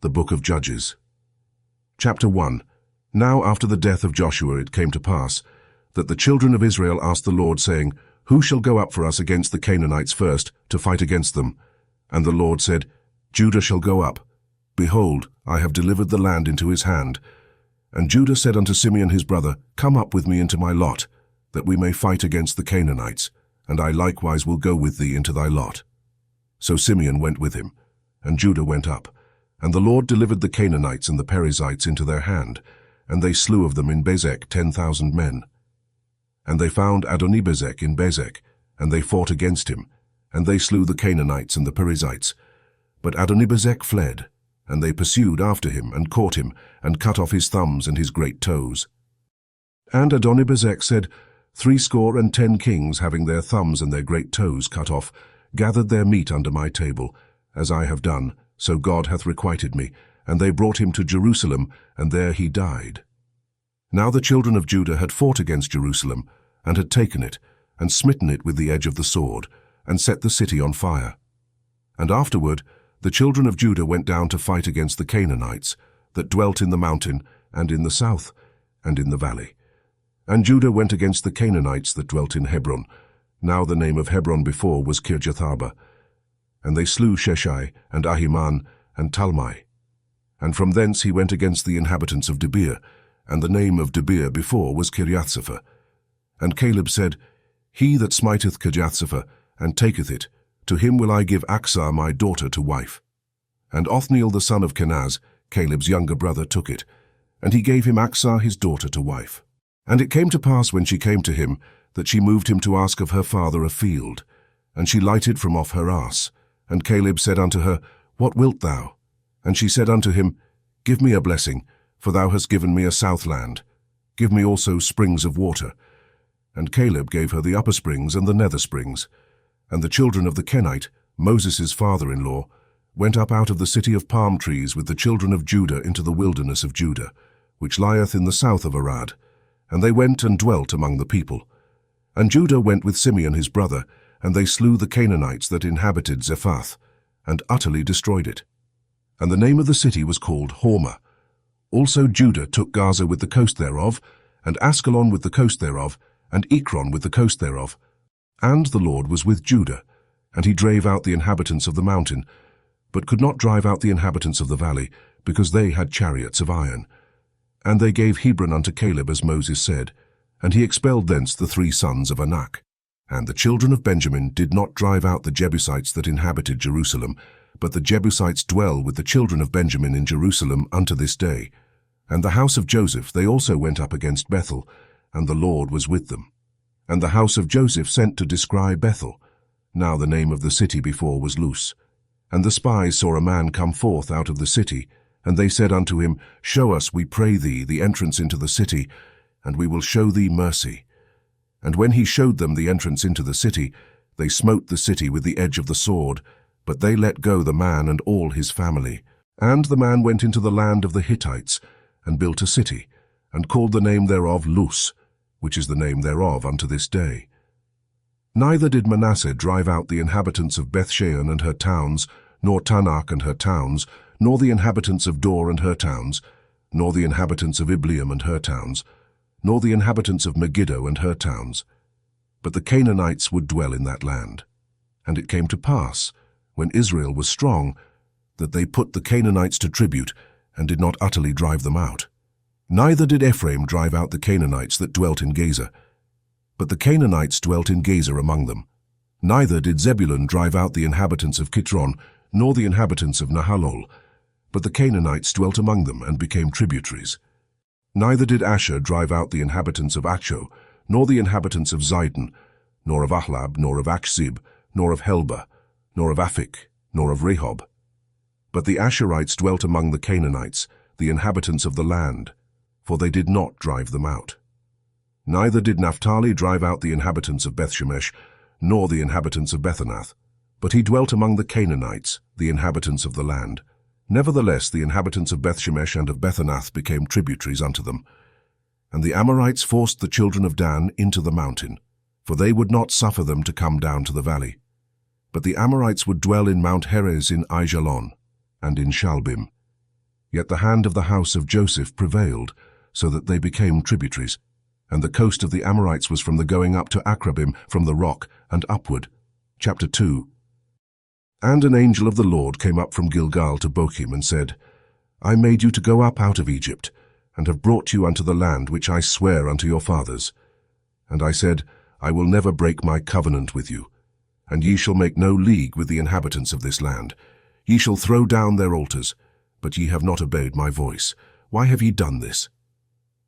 The Book of Judges. Chapter 1. Now after the death of Joshua it came to pass that the children of Israel asked the Lord, saying, Who shall go up for us against the Canaanites first, to fight against them? And the Lord said, Judah shall go up. Behold, I have delivered the land into his hand. And Judah said unto Simeon his brother, Come up with me into my lot, that we may fight against the Canaanites, and I likewise will go with thee into thy lot. So Simeon went with him, and Judah went up. And the Lord delivered the Canaanites and the Perizzites into their hand, and they slew of them in Bezek 10,000 men. And they found Adonibezek in Bezek, and they fought against him, and they slew the Canaanites and the Perizzites. But Adonibezek fled, and they pursued after him, and caught him, and cut off his thumbs and his great toes. And Adonibezek said, 70 kings, having their thumbs and their great toes cut off, gathered their meat under my table, as I have done, so God hath requited me. And they brought him to Jerusalem, and there he died. Now the children of Judah had fought against Jerusalem, and had taken it, and smitten it with the edge of the sword, and set the city on fire. And afterward the children of Judah went down to fight against the Canaanites, that dwelt in the mountain, and in the south, and in the valley. And Judah went against the Canaanites that dwelt in Hebron. Now the name of Hebron before was Kirjatharba. And they slew Sheshai, and Ahiman, and Talmai. And from thence he went against the inhabitants of Debir, and the name of Debir before was Kiriathsepher. And Caleb said, He that smiteth Kirjathsepher, and taketh it, to him will I give Achsah my daughter to wife. And Othniel the son of Kenaz, Caleb's younger brother, took it, and he gave him Achsah his daughter to wife. And it came to pass when she came to him, that she moved him to ask of her father a field, and she lighted from off her ass. And Caleb said unto her, What wilt thou? And she said unto him, Give me a blessing, for thou hast given me a south land. Give me also springs of water. And Caleb gave her the upper springs and the nether springs. And the children of the Kenite, Moses' father-in-law, went up out of the city of palm trees with the children of Judah into the wilderness of Judah, which lieth in the south of Arad. And they went and dwelt among the people. And Judah went with Simeon his brother, and they slew the Canaanites that inhabited Zephath, and utterly destroyed it. And the name of the city was called Hormah. Also Judah took Gaza with the coast thereof, and Askelon with the coast thereof, and Ekron with the coast thereof. And the Lord was with Judah, and he drave out the inhabitants of the mountain, but could not drive out the inhabitants of the valley, because they had chariots of iron. And they gave Hebron unto Caleb, as Moses said, and he expelled thence the 3 sons of Anak. And the children of Benjamin did not drive out the Jebusites that inhabited Jerusalem, but the Jebusites dwell with the children of Benjamin in Jerusalem unto this day. And the house of Joseph they also went up against Bethel, and the Lord was with them. And the house of Joseph sent to descry Bethel. Now the name of the city before was Luz. And the spies saw a man come forth out of the city, and they said unto him, Show us, we pray thee, the entrance into the city, and we will show thee mercy. And when he showed them the entrance into the city, they smote the city with the edge of the sword, but they let go the man and all his family. And the man went into the land of the Hittites, and built a city, and called the name thereof Luz, which is the name thereof unto this day. Neither did Manasseh drive out the inhabitants of Bethshean and her towns, nor Tanakh and her towns, nor the inhabitants of Dor and her towns, nor the inhabitants of Ibleam and her towns, nor the inhabitants of Megiddo and her towns. But the Canaanites would dwell in that land. And it came to pass, when Israel was strong, that they put the Canaanites to tribute, and did not utterly drive them out. Neither did Ephraim drive out the Canaanites that dwelt in Gaza, but the Canaanites dwelt in Gaza among them. Neither did Zebulun drive out the inhabitants of Kitron, nor the inhabitants of Nahalol, but the Canaanites dwelt among them, and became tributaries. Neither did Asher drive out the inhabitants of Acho, nor the inhabitants of Zidon, nor of Ahlab, nor of Achzib, nor of Helba, nor of Aphik, nor of Rehob. But the Asherites dwelt among the Canaanites, the inhabitants of the land, for they did not drive them out. Neither did Naphtali drive out the inhabitants of Bethshemesh, nor the inhabitants of Bethanath, but he dwelt among the Canaanites, the inhabitants of the land. Nevertheless the inhabitants of Bethshemesh and of Bethanath became tributaries unto them. And the Amorites forced the children of Dan into the mountain, for they would not suffer them to come down to the valley. But the Amorites would dwell in Mount Heres in Aijalon, and in Shalbim. Yet the hand of the house of Joseph prevailed, so that they became tributaries. And the coast of the Amorites was from the going up to Akrabim, from the rock, and upward. Chapter 2. And an angel of the Lord came up from Gilgal to Bochim, and said, I made you to go up out of Egypt, and have brought you unto the land which I swear unto your fathers. And I said, I will never break my covenant with you, and ye shall make no league with the inhabitants of this land. Ye shall throw down their altars, but ye have not obeyed my voice. Why have ye done this?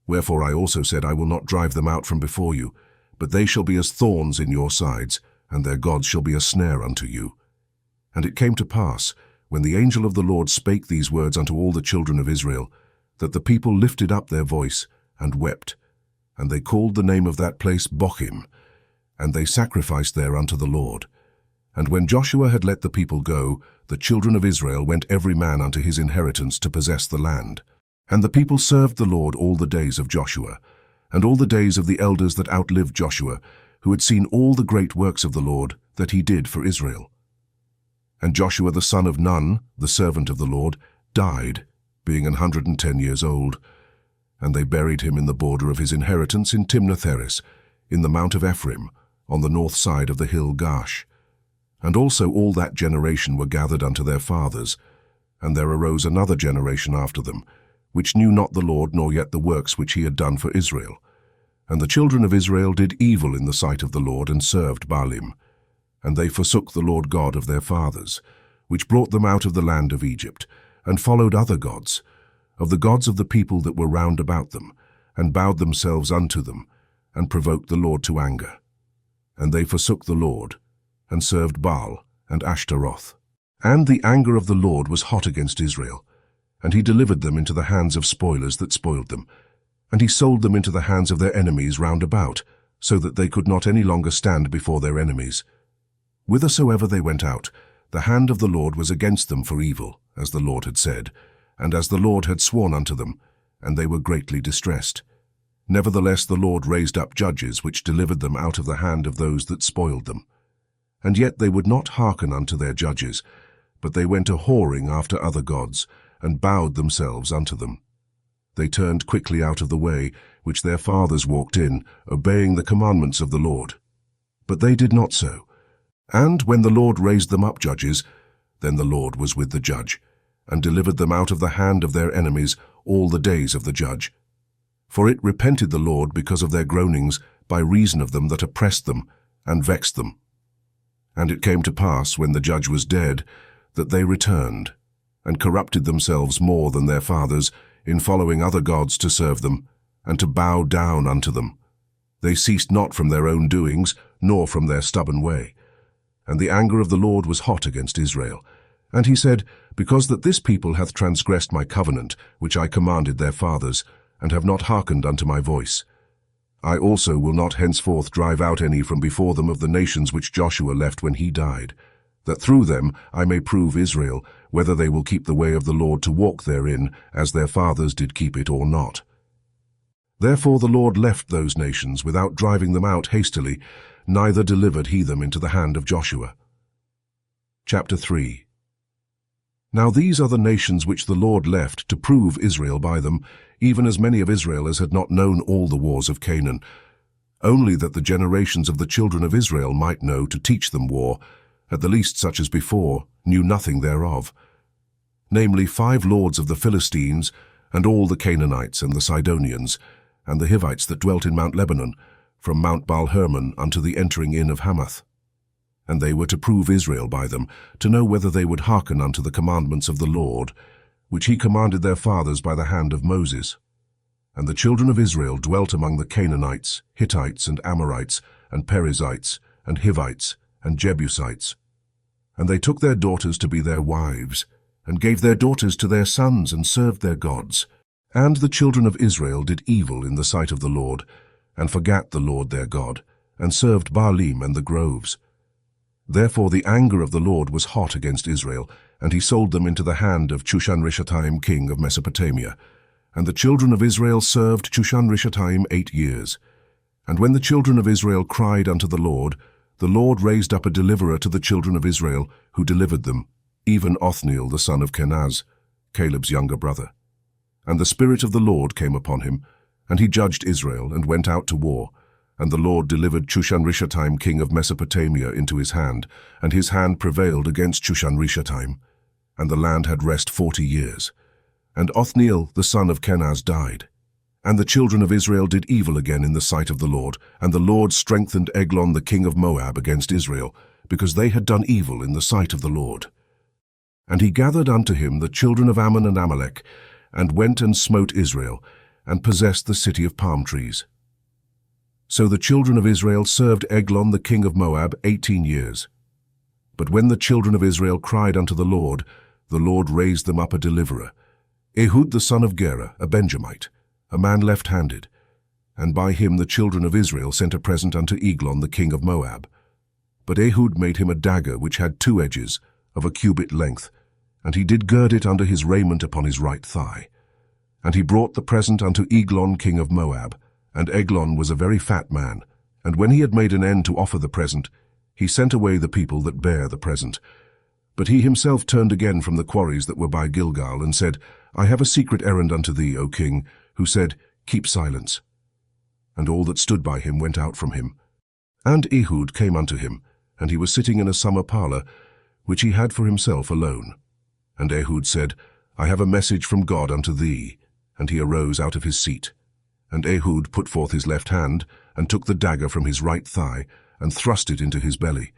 Wherefore I also said, I will not drive them out from before you, but they shall be as thorns in your sides, and their gods shall be a snare unto you. And it came to pass, when the angel of the Lord spake these words unto all the children of Israel, that the people lifted up their voice and wept, and they called the name of that place Bochim, and they sacrificed there unto the Lord. And when Joshua had let the people go, the children of Israel went every man unto his inheritance to possess the land. And the people served the Lord all the days of Joshua, and all the days of the elders that outlived Joshua, who had seen all the great works of the Lord that he did for Israel. And Joshua the son of Nun, the servant of the Lord, died, being 110 years old. And they buried him in the border of his inheritance in Timnath-heres, in the mount of Ephraim, on the north side of the hill Gaash. And also all that generation were gathered unto their fathers, and there arose another generation after them, which knew not the Lord, nor yet the works which he had done for Israel. And the children of Israel did evil in the sight of the Lord, and served Baalim. And they forsook the Lord God of their fathers, which brought them out of the land of Egypt, and followed other gods, of the gods of the people that were round about them, and bowed themselves unto them, and provoked the Lord to anger. And they forsook the Lord, and served Baal and Ashtaroth. And the anger of the Lord was hot against Israel, and he delivered them into the hands of spoilers that spoiled them, and he sold them into the hands of their enemies round about, so that they could not any longer stand before their enemies. Whithersoever they went out, the hand of the Lord was against them for evil, as the Lord had said, and as the Lord had sworn unto them, and they were greatly distressed. Nevertheless the Lord raised up judges, which delivered them out of the hand of those that spoiled them. And yet they would not hearken unto their judges, but they went a-whoring after other gods, and bowed themselves unto them. They turned quickly out of the way which their fathers walked in, obeying the commandments of the Lord. But they did not so. And when the Lord raised them up judges, then the Lord was with the judge, and delivered them out of the hand of their enemies all the days of the judge. For it repented the Lord because of their groanings, by reason of them that oppressed them, and vexed them. And it came to pass, when the judge was dead, that they returned, and corrupted themselves more than their fathers, in following other gods to serve them, and to bow down unto them. They ceased not from their own doings, nor from their stubborn way. And the anger of the Lord was hot against Israel. And he said, Because that this people hath transgressed my covenant, which I commanded their fathers, and have not hearkened unto my voice, I also will not henceforth drive out any from before them of the nations which Joshua left when he died, that through them I may prove Israel, whether they will keep the way of the Lord to walk therein, as their fathers did keep it or not. Therefore the Lord left those nations without driving them out hastily, neither delivered he them into the hand of Joshua. Chapter 3. Now these are the nations which the Lord left to prove Israel by them, even as many of Israel as had not known all the wars of Canaan, only that the generations of the children of Israel might know to teach them war, at the least such as before knew nothing thereof, namely 5 lords of the Philistines, and all the Canaanites, and the Sidonians, and the Hivites that dwelt in Mount Lebanon, from Mount Baal-Hermon unto the entering in of Hamath. And they were to prove Israel by them, to know whether they would hearken unto the commandments of the Lord, which he commanded their fathers by the hand of Moses. And the children of Israel dwelt among the Canaanites, Hittites, and Amorites, and Perizzites, and Hivites, and Jebusites. And they took their daughters to be their wives, and gave their daughters to their sons, and served their gods. And the children of Israel did evil in the sight of the Lord, and forgat the Lord their God, and served Baalim and the groves. Therefore the anger of the Lord was hot against Israel, and he sold them into the hand of Chushan-Rishathaim king of Mesopotamia. And the children of Israel served Chushan-Rishathaim 8 years. And when the children of Israel cried unto the Lord raised up a deliverer to the children of Israel, who delivered them, even Othniel the son of Kenaz, Caleb's younger brother. And the Spirit of the Lord came upon him, and he judged Israel, and went out to war. And the Lord delivered Chushan-Rishathaim king of Mesopotamia into his hand, and his hand prevailed against Chushan-Rishathaim. And the land had rest 40 years. And Othniel the son of Kenaz died. And the children of Israel did evil again in the sight of the Lord, and the Lord strengthened Eglon the king of Moab against Israel, because they had done evil in the sight of the Lord. And he gathered unto him the children of Ammon and Amalek, and went and smote Israel, and possessed the city of palm trees. So the children of Israel served Eglon the king of Moab 18 years. But when the children of Israel cried unto the Lord raised them up a deliverer, Ehud the son of Gera, a Benjamite, a man left-handed, and by him the children of Israel sent a present unto Eglon the king of Moab. But Ehud made him a dagger which had 2 edges, of a cubit length, and he did gird it under his raiment upon his right thigh. And he brought the present unto Eglon king of Moab, and Eglon was a very fat man. And when he had made an end to offer the present, he sent away the people that bare the present. But he himself turned again from the quarries that were by Gilgal, and said, I have a secret errand unto thee, O king, who said, Keep silence. And all that stood by him went out from him. And Ehud came unto him, and he was sitting in a summer parlour, which he had for himself alone. And Ehud said, I have a message from God unto thee. And he arose out of his seat. And Ehud put forth his left hand, and took the dagger from his right thigh, and thrust it into his belly.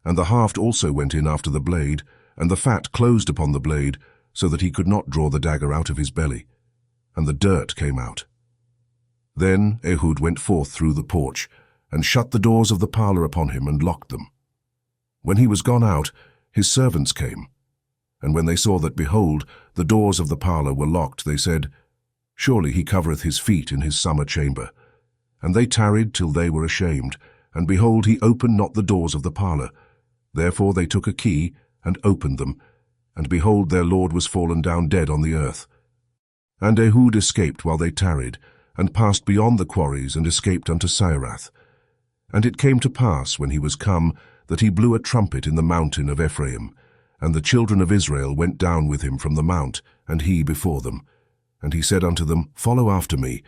And the haft also went in after the blade, and the fat closed upon the blade, so that he could not draw the dagger out of his belly. And the dirt came out. Then Ehud went forth through the porch, and shut the doors of the parlour upon him, and locked them. When he was gone out, his servants came. And when they saw that, behold, the doors of the parlour were locked, they said, Surely he covereth his feet in his summer chamber. And they tarried till they were ashamed, and behold, he opened not the doors of the parlour. Therefore they took a key, and opened them, and behold, their lord was fallen down dead on the earth. And Ehud escaped while they tarried, and passed beyond the quarries, and escaped unto Sairath. And it came to pass, when he was come, that he blew a trumpet in the mountain of Ephraim. And the children of Israel went down with him from the mount, and he before them. And he said unto them, Follow after me,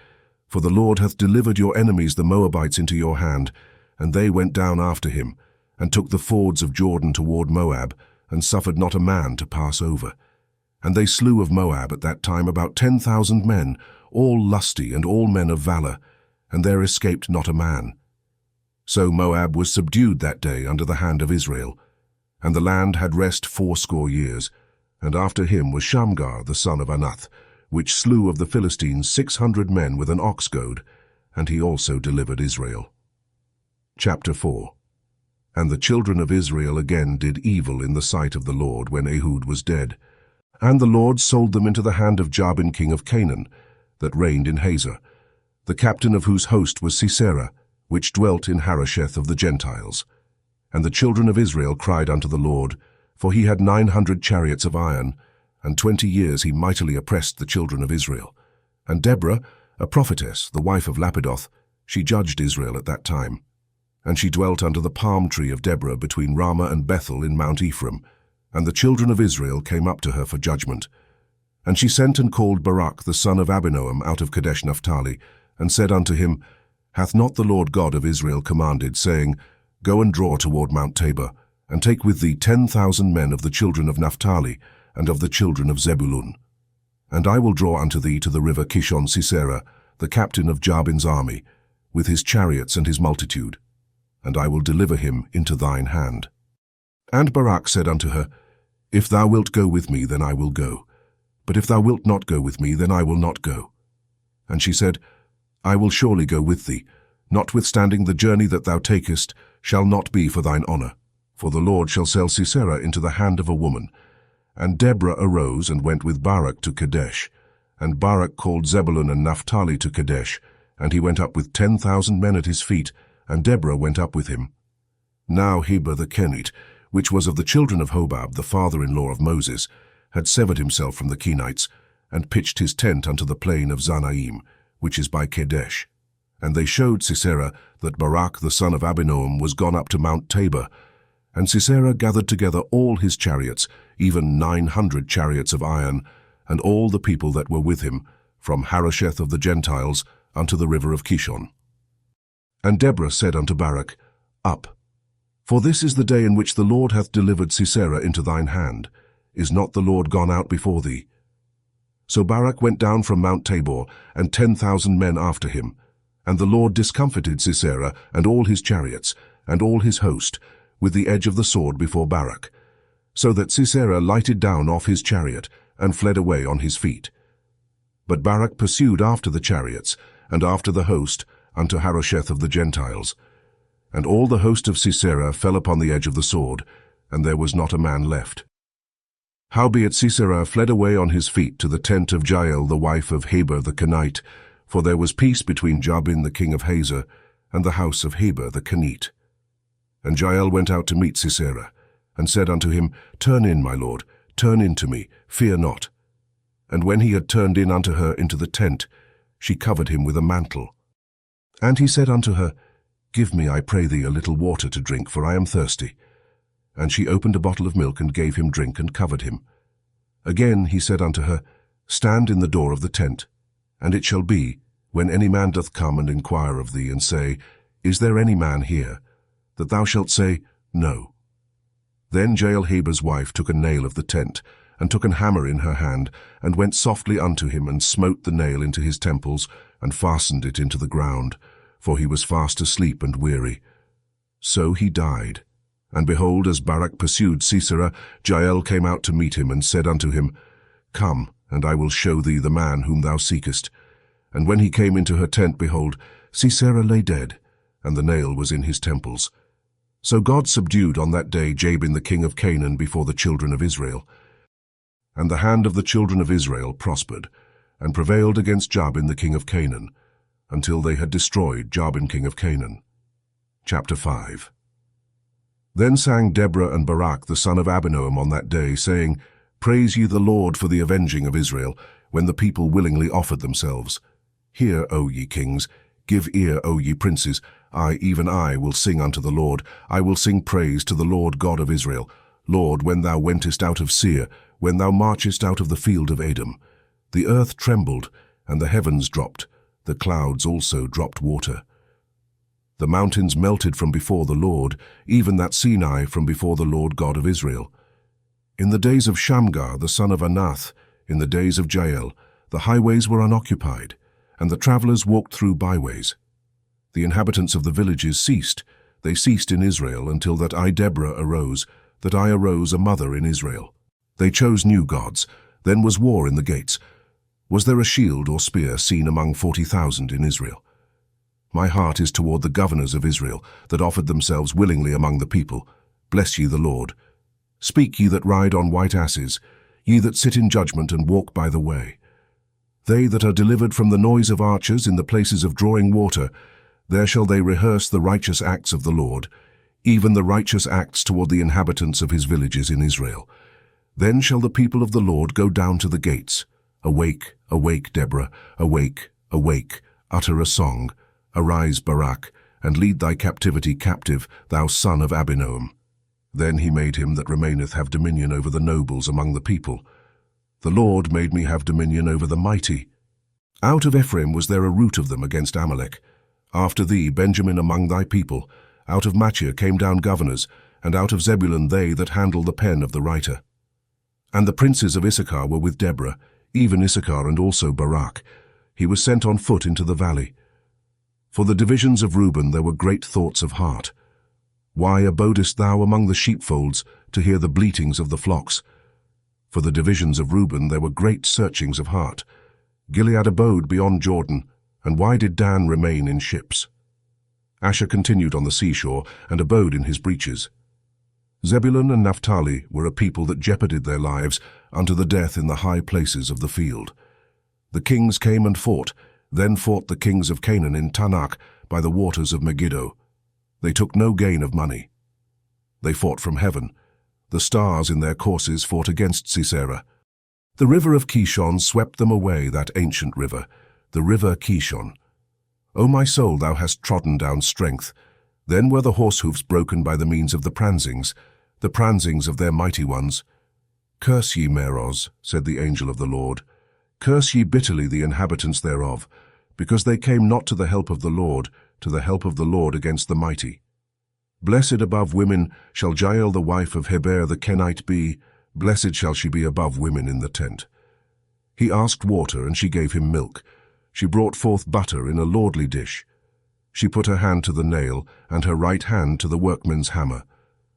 for the Lord hath delivered your enemies the Moabites into your hand. And they went down after him, and took the fords of Jordan toward Moab, and suffered not a man to pass over. And they slew of Moab at that time about 10,000 men, all lusty and all men of valour, and there escaped not a man. So Moab was subdued that day under the hand of Israel. And the land had rest 80 years, and after him was Shamgar the son of Anath, which slew of the Philistines 600 men with an ox goad, and he also delivered Israel. Chapter 4. And the children of Israel again did evil in the sight of the Lord when Ehud was dead. And the Lord sold them into the hand of Jabin king of Canaan, that reigned in Hazor, the captain of whose host was Sisera, which dwelt in Harosheth of the Gentiles. And the children of Israel cried unto the Lord, for he had 900 chariots of iron, and 20 years he mightily oppressed the children of Israel. And Deborah, a prophetess, the wife of Lapidoth, she judged Israel at that time. And she dwelt under the palm tree of Deborah between Ramah and Bethel in Mount Ephraim. And the children of Israel came up to her for judgment. And she sent and called Barak the son of Abinoam out of Kadesh Naphtali, and said unto him, Hath not the Lord God of Israel commanded, saying, Go and draw toward Mount Tabor, and take with thee 10,000 men of the children of Naphtali, and of the children of Zebulun. And I will draw unto thee to the river Kishon Sisera, the captain of Jabin's army, with his chariots and his multitude, and I will deliver him into thine hand. And Barak said unto her, If thou wilt go with me, then I will go. But if thou wilt not go with me, then I will not go. And she said, I will surely go with thee, notwithstanding the journey that thou takest shall not be for thine honour, for the Lord shall sell Sisera into the hand of a woman. And Deborah arose and went with Barak to Kadesh. And Barak called Zebulun and Naphtali to Kadesh, and he went up with 10,000 men at his feet, and Deborah went up with him. Now Heber the Kenite, which was of the children of Hobab, the father-in-law of Moses, had severed himself from the Kenites, and pitched his tent unto the plain of Zanaim, which is by Kadesh. And they showed Sisera that Barak the son of Abinoam was gone up to Mount Tabor. And Sisera gathered together all his chariots, even 900 chariots of iron, and all the people that were with him, from Harosheth of the Gentiles unto the river of Kishon. And Deborah said unto Barak, Up, for this is the day in which the Lord hath delivered Sisera into thine hand. Is not the Lord gone out before thee? So Barak went down from Mount Tabor, and 10,000 men after him. And the Lord discomfited Sisera, and all his chariots, and all his host, with the edge of the sword before Barak, so that Sisera lighted down off his chariot, and fled away on his feet. But Barak pursued after the chariots, and after the host, unto Harosheth of the Gentiles. And all the host of Sisera fell upon the edge of the sword, and there was not a man left. Howbeit Sisera fled away on his feet to the tent of Jael the wife of Heber the Kenite, for there was peace between Jabin the king of Hazor, and the house of Heber the Kenite. And Jael went out to meet Sisera, and said unto him, Turn in, my lord, turn in to me, fear not. And when he had turned in unto her into the tent, she covered him with a mantle. And he said unto her, Give me, I pray thee, a little water to drink, for I am thirsty. And she opened a bottle of milk, and gave him drink, and covered him. Again he said unto her, Stand in the door of the tent. And it shall be, when any man doth come and inquire of thee, and say, Is there any man here? That thou shalt say, No. Then Jael Heber's wife took a nail of the tent, and took an hammer in her hand, and went softly unto him, and smote the nail into his temples, and fastened it into the ground, for he was fast asleep and weary. So he died. And behold, as Barak pursued Sisera, Jael came out to meet him, and said unto him, Come, and I will show thee the man whom thou seekest. And when he came into her tent, behold, Sisera lay dead, and the nail was in his temples. So God subdued on that day Jabin the king of Canaan before the children of Israel. And the hand of the children of Israel prospered, and prevailed against Jabin the king of Canaan, until they had destroyed Jabin king of Canaan. Chapter 5. Then sang Deborah and Barak the son of Abinoam on that day, saying, Praise ye the Lord for the avenging of Israel, when the people willingly offered themselves. Hear, O ye kings, give ear, O ye princes. I, even I, will sing unto the Lord. I will sing praise to the Lord God of Israel. Lord, when thou wentest out of Seir, when thou marchest out of the field of Edom, the earth trembled, and the heavens dropped, the clouds also dropped water. The mountains melted from before the Lord, even that Sinai from before the Lord God of Israel. In the days of Shamgar the son of Anath, in the days of Jael, the highways were unoccupied, and the travellers walked through byways. The inhabitants of the villages ceased. They ceased in Israel until that I, Deborah, arose, that I arose a mother in Israel. They chose new gods. Then was war in the gates. Was there a shield or spear seen among 40,000 in Israel? My heart is toward the governors of Israel, that offered themselves willingly among the people. Bless ye the Lord. Speak, ye that ride on white asses, ye that sit in judgment and walk by the way. They that are delivered from the noise of archers in the places of drawing water, there shall they rehearse the righteous acts of the Lord, even the righteous acts toward the inhabitants of his villages in Israel. Then shall the people of the Lord go down to the gates. Awake, awake, Deborah, awake, awake, utter a song. Arise, Barak, and lead thy captivity captive, thou son of Abinoam. Then he made him that remaineth have dominion over the nobles among the people. The Lord made me have dominion over the mighty. Out of Ephraim was there a root of them against Amalek. After thee, Benjamin among thy people. Out of Machir came down governors, and out of Zebulun they that handle the pen of the writer. And the princes of Issachar were with Deborah, even Issachar and also Barak. He was sent on foot into the valley. For the divisions of Reuben there were great thoughts of heart. Why abodest thou among the sheepfolds to hear the bleatings of the flocks? For the divisions of Reuben there were great searchings of heart. Gilead abode beyond Jordan, and why did Dan remain in ships? Asher continued on the seashore, and abode in his breaches. Zebulun and Naphtali were a people that jeoparded their lives unto the death in the high places of the field. The kings came and fought. Then fought the kings of Canaan in Tanakh by the waters of Megiddo. They took no gain of money. They fought from heaven. The stars in their courses fought against Sisera. The river of Kishon swept them away, that ancient river, the river Kishon. O my soul, thou hast trodden down strength. Then were the horse-hoofs broken by the means of the pransings of their mighty ones. Curse ye Meroz, said the angel of the Lord. Curse ye bitterly the inhabitants thereof, because they came not to the help of the Lord, to the help of the Lord against the mighty. Blessed above women shall Jael the wife of Heber the Kenite be, blessed shall she be above women in the tent. He asked water, and she gave him milk. She brought forth butter in a lordly dish. She put her hand to the nail, and her right hand to the workman's hammer.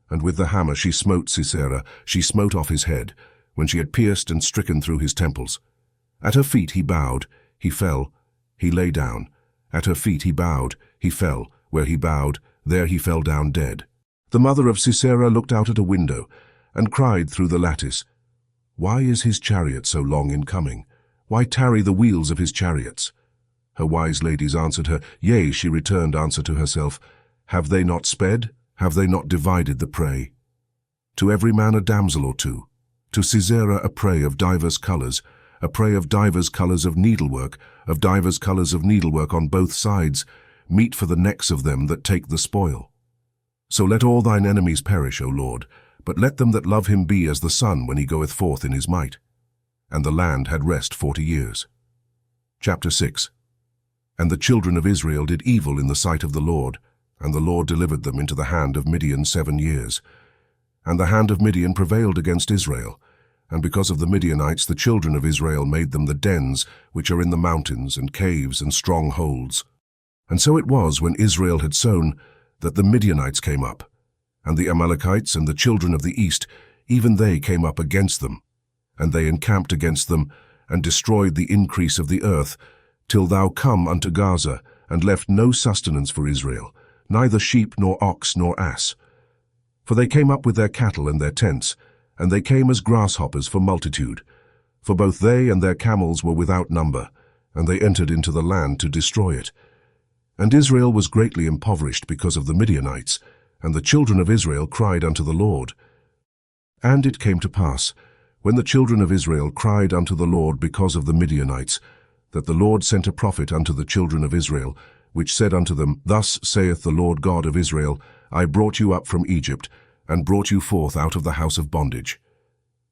And with the hammer she smote Sisera, she smote off his head, when she had pierced and stricken through his temples. At her feet he bowed, he fell, he lay down. At her feet he bowed, he fell, where he bowed, there he fell down dead. The mother of Sisera looked out at a window, and cried through the lattice, Why is his chariot so long in coming? Why tarry the wheels of his chariots? Her wise ladies answered her, Yea, she returned answer to herself, Have they not sped? Have they not divided the prey? To every man a damsel or two, to Sisera a prey of divers colours, a prey of divers colours of needlework on both sides, meat for the necks of them that take the spoil. So let all thine enemies perish, O Lord, but let them that love him be as the sun when he goeth forth in his might. And the land had rest 40 years. Chapter 6. And the children of Israel did evil in the sight of the Lord, and the Lord delivered them into the hand of Midian 7 years. And the hand of Midian prevailed against Israel, and because of the Midianites the children of Israel made them the dens which are in the mountains, and caves, and strongholds. And so it was, when Israel had sown, that the Midianites came up, and the Amalekites and the children of the east, even they came up against them. And they encamped against them, and destroyed the increase of the earth, till thou come unto Gaza, and left no sustenance for Israel, neither sheep nor ox nor ass. For they came up with their cattle and their tents, and they came as grasshoppers for multitude. For both they and their camels were without number, and they entered into the land to destroy it. And Israel was greatly impoverished because of the Midianites, and the children of Israel cried unto the Lord. And it came to pass, when the children of Israel cried unto the Lord because of the Midianites, that the Lord sent a prophet unto the children of Israel, which said unto them, Thus saith the Lord God of Israel, I brought you up from Egypt, and brought you forth out of the house of bondage.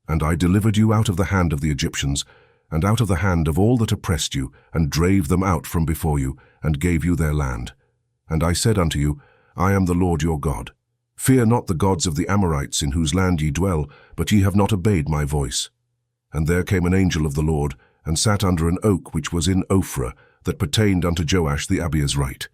And I delivered you out of the hand of the Egyptians, and out of the hand of all that oppressed you, and drave them out from before you, and gave you their land. And I said unto you, I am the Lord your God. Fear not the gods of the Amorites in whose land ye dwell, but ye have not obeyed my voice. And there came an angel of the Lord, and sat under an oak which was in Ophrah, that pertained unto Joash the Abiezrite.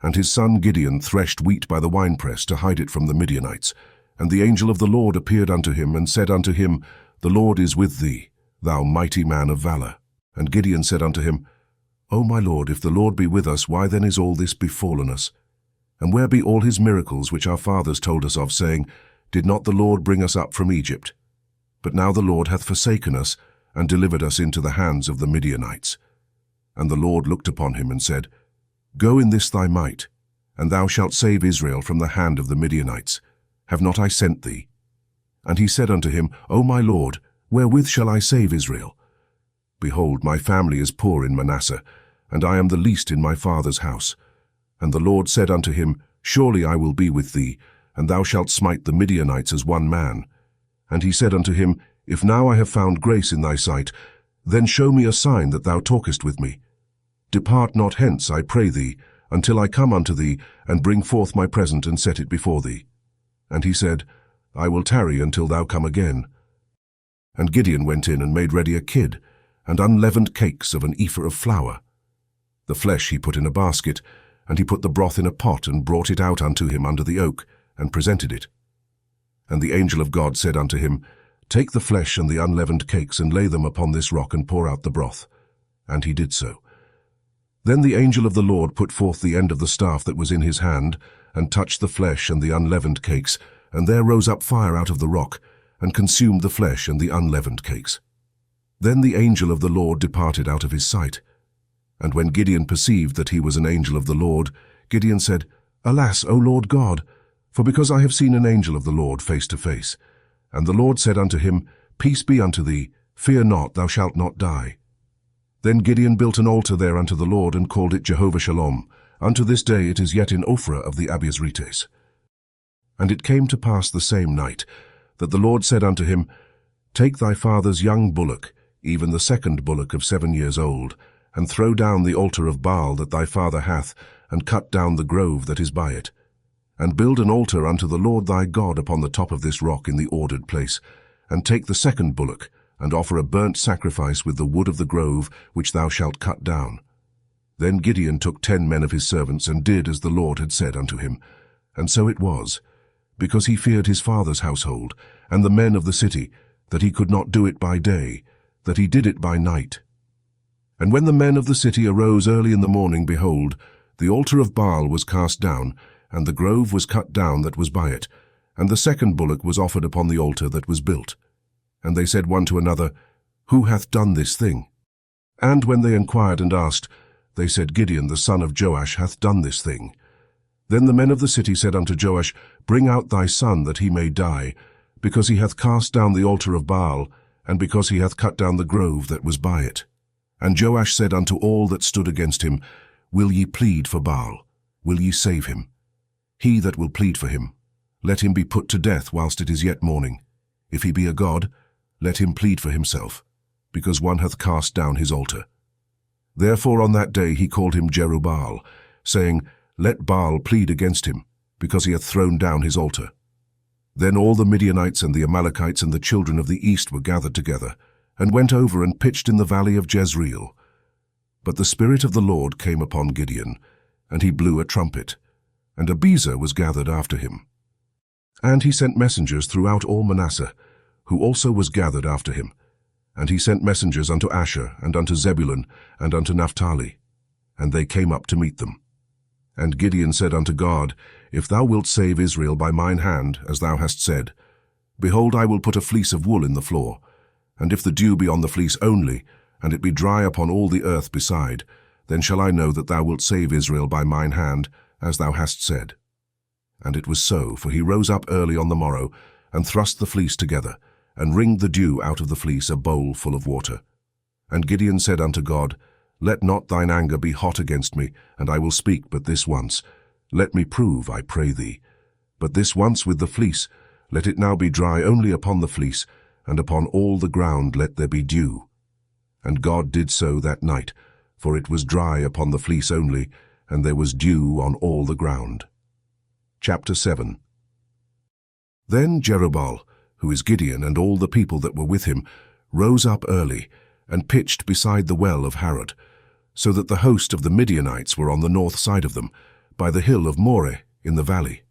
And his son Gideon threshed wheat by the winepress to hide it from the Midianites. And the angel of the Lord appeared unto him, and said unto him, The Lord is with thee, thou mighty man of valour. And Gideon said unto him, O my Lord, if the Lord be with us, why then is all this befallen us? And where be all his miracles which our fathers told us of, saying, Did not the Lord bring us up from Egypt? But now the Lord hath forsaken us, and delivered us into the hands of the Midianites. And the Lord looked upon him, and said, Go in this thy might, and thou shalt save Israel from the hand of the Midianites. Have not I sent thee? And he said unto him, O my Lord, wherewith shall I save Israel? Behold, my family is poor in Manasseh, and I am the least in my father's house. And the Lord said unto him, Surely I will be with thee, and thou shalt smite the Midianites as one man. And he said unto him, If now I have found grace in thy sight, then show me a sign that thou talkest with me. Depart not hence, I pray thee, until I come unto thee, and bring forth my present and set it before thee. And he said, I will tarry until thou come again. And Gideon went in and made ready a kid, and unleavened cakes of an ephah of flour. The flesh he put in a basket, and he put the broth in a pot, and brought it out unto him under the oak, and presented it. And the angel of God said unto him, Take the flesh and the unleavened cakes, and lay them upon this rock, and pour out the broth. And he did so. Then the angel of the Lord put forth the end of the staff that was in his hand, and touched the flesh and the unleavened cakes, and there rose up fire out of the rock, and consumed the flesh and the unleavened cakes. Then the angel of the Lord departed out of his sight. And when Gideon perceived that he was an angel of the Lord, Gideon said, Alas, O Lord God, for because I have seen an angel of the Lord face to face. And the Lord said unto him, Peace be unto thee, fear not, thou shalt not die. Then Gideon built an altar there unto the Lord, and called it Jehovah Shalom. Unto this day it is yet in Ophrah of the Abiezrites. And it came to pass the same night, that the Lord said unto him, Take thy father's young bullock, even the second bullock of 7 years old, and throw down the altar of Baal that thy father hath, and cut down the grove that is by it. And build an altar unto the Lord thy God upon the top of this rock in the ordered place, and take the second bullock, and offer a burnt sacrifice with the wood of the grove which thou shalt cut down. Then Gideon took 10 men of his servants, and did as the Lord had said unto him. And so it was, because he feared his father's household, and the men of the city, that he could not do it by day, that he did it by night. And when the men of the city arose early in the morning, behold, the altar of Baal was cast down, and the grove was cut down that was by it, and the second bullock was offered upon the altar that was built. And they said one to another, Who hath done this thing? And when they inquired and asked, they said, Gideon the son of Joash hath done this thing. Then the men of the city said unto Joash, Bring out thy son, that he may die, because he hath cast down the altar of Baal, and because he hath cut down the grove that was by it. And Joash said unto all that stood against him, Will ye plead for Baal? Will ye save him? He that will plead for him, let him be put to death whilst it is yet morning. If he be a god, let him plead for himself, because one hath cast down his altar. Therefore on that day he called him Jerubbaal, saying, Let Baal plead against him, because he hath thrown down his altar. Then all the Midianites and the Amalekites and the children of the east were gathered together, and went over and pitched in the valley of Jezreel. But the Spirit of the Lord came upon Gideon, and he blew a trumpet, and Abiezer was gathered after him. And he sent messengers throughout all Manasseh, who also was gathered after him. And he sent messengers unto Asher, and unto Zebulun, and unto Naphtali, and they came up to meet them. And Gideon said unto God, If thou wilt save Israel by mine hand, as thou hast said, behold, I will put a fleece of wool in the floor, and if the dew be on the fleece only, and it be dry upon all the earth beside, then shall I know that thou wilt save Israel by mine hand, as thou hast said. And it was so, for he rose up early on the morrow, and thrust the fleece together, and wringed the dew out of the fleece a bowl full of water. And Gideon said unto God, Let not thine anger be hot against me, and I will speak but this once. Let me prove, I pray thee. But this once with the fleece, let it now be dry only upon the fleece, and upon all the ground let there be dew. And God did so that night, for it was dry upon the fleece only, and there was dew on all the ground. Chapter 7. Then Jerubbaal, who is Gideon, and all the people that were with him, rose up early, and pitched beside the well of Harod, so that the host of the Midianites were on the north side of them, by the hill of Moreh in the valley.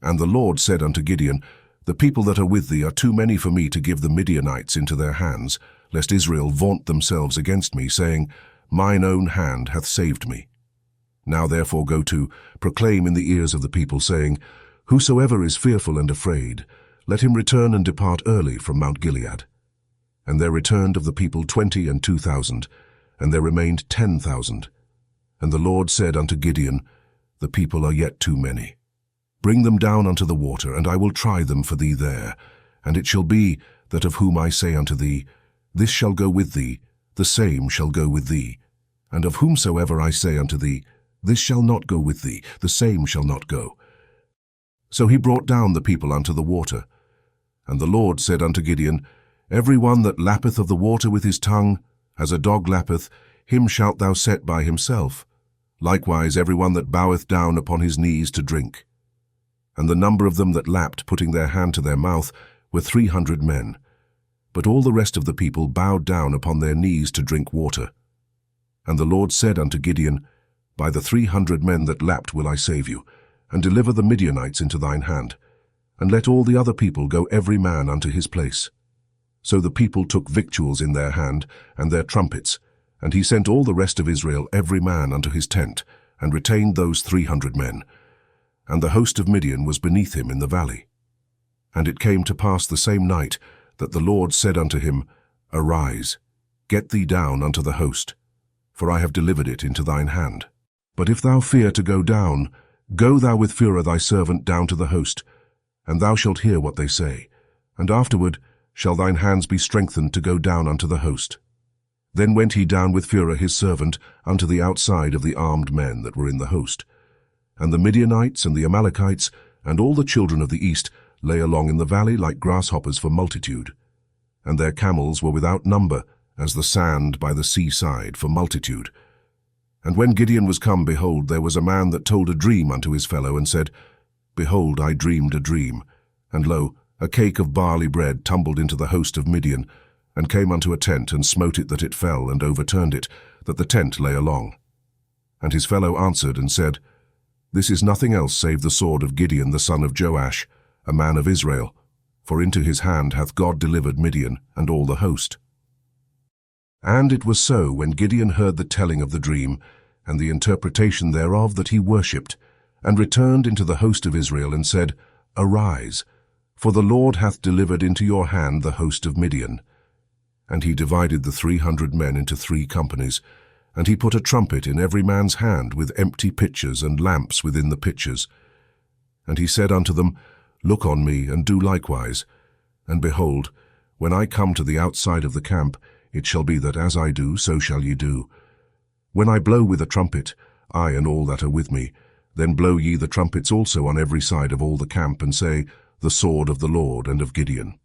And the Lord said unto Gideon, The people that are with thee are too many for me to give the Midianites into their hands, lest Israel vaunt themselves against me, saying, Mine own hand hath saved me. Now therefore go to, proclaim in the ears of the people, saying, Whosoever is fearful and afraid, let him return and depart early from Mount Gilead. And there returned of the people 22,000, and there remained 10,000. And the Lord said unto Gideon, The people are yet too many. Bring them down unto the water, and I will try them for thee there. And it shall be that of whom I say unto thee, This shall go with thee, the same shall go with thee. And of whomsoever I say unto thee, This shall not go with thee, the same shall not go. So he brought down the people unto the water. And the Lord said unto Gideon, Every one that lappeth of the water with his tongue, as a dog lappeth, him shalt thou set by himself. Likewise every one that boweth down upon his knees to drink. And the number of them that lapped, putting their hand to their mouth, were 300 men. But all the rest of the people bowed down upon their knees to drink water. And the Lord said unto Gideon, By the 300 men that lapped will I save you, and deliver the Midianites into thine hand. And let all the other people go every man unto his place. So the people took victuals in their hand, and their trumpets, and he sent all the rest of Israel every man unto his tent, and retained those 300 men. And the host of Midian was beneath him in the valley. And it came to pass the same night, that the Lord said unto him, Arise, get thee down unto the host, for I have delivered it into thine hand. But if thou fear to go down, go thou with Phurah thy servant down to the host, and thou shalt hear what they say, and afterward shall thine hands be strengthened to go down unto the host. Then went he down with Phurah his servant unto the outside of the armed men that were in the host. And the Midianites and the Amalekites and all the children of the east lay along in the valley like grasshoppers for multitude. And their camels were without number, as the sand by the seaside for multitude. And when Gideon was come, behold, there was a man that told a dream unto his fellow, and said, Behold, I dreamed a dream, and lo, a cake of barley bread tumbled into the host of Midian, and came unto a tent, and smote it that it fell, and overturned it, that the tent lay along. And his fellow answered and said, This is nothing else save the sword of Gideon the son of Joash, a man of Israel, for into his hand hath God delivered Midian and all the host. And it was so, when Gideon heard the telling of the dream, and the interpretation thereof, that he worshipped, and returned into the host of Israel, and said, Arise, for the Lord hath delivered into your hand the host of Midian. And he divided the 300 men into 3 companies, and he put a trumpet in every man's hand, with empty pitchers and lamps within the pitchers. And he said unto them, Look on me, and do likewise. And behold, when I come to the outside of the camp, it shall be that as I do, so shall ye do. When I blow with a trumpet, I and all that are with me, then blow ye the trumpets also on every side of all the camp, and say, The sword of the Lord and of Gideon.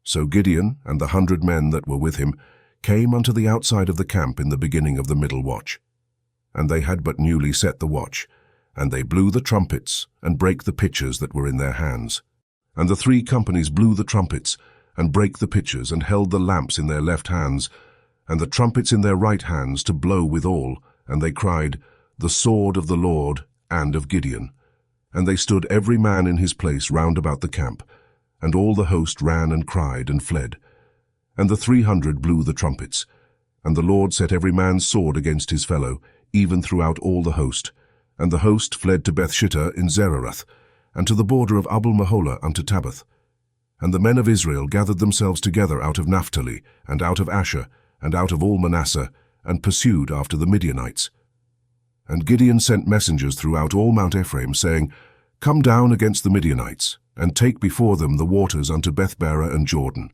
So Gideon and the 100 men that were with him came unto the outside of the camp in the beginning of the middle watch. And they had but newly set the watch, and they blew the trumpets, and brake the pitchers that were in their hands. And the 3 companies blew the trumpets, and brake the pitchers, and held the lamps in their left hands, and the trumpets in their right hands, to blow withal. And they cried, The sword of the Lord and of Gideon. And they stood every man in his place round about the camp, and all the host ran and cried and fled. And the 300 blew the trumpets, and the Lord set every man's sword against his fellow, even throughout all the host. And the host fled to Bethshittah in Zererath, and to the border of Abel-Meholah unto Tabbath. And the men of Israel gathered themselves together out of Naphtali, and out of Asher, and out of all Manasseh, and pursued after the Midianites. And Gideon sent messengers throughout all Mount Ephraim, saying, Come down against the Midianites, and take before them the waters unto Bethbara and Jordan.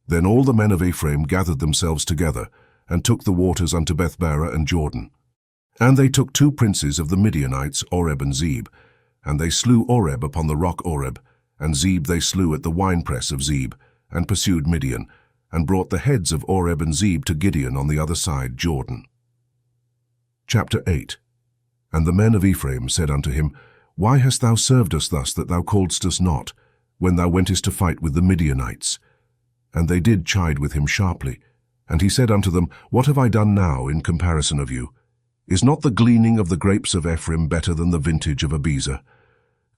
Then all the men of Ephraim gathered themselves together, and took the waters unto Bethbara and Jordan. And they took 2 princes of the Midianites, Oreb and Zeb, and they slew Oreb upon the rock Oreb, and Zeb they slew at the winepress of Zeb, and pursued Midian, and brought the heads of Oreb and Zeb to Gideon on the other side Jordan. Chapter 8. And the men of Ephraim said unto him, Why hast thou served us thus, that thou calledst us not, when thou wentest to fight with the Midianites? And they did chide with him sharply. And he said unto them, What have I done now in comparison of you? Is not the gleaning of the grapes of Ephraim better than the vintage of Abiezer?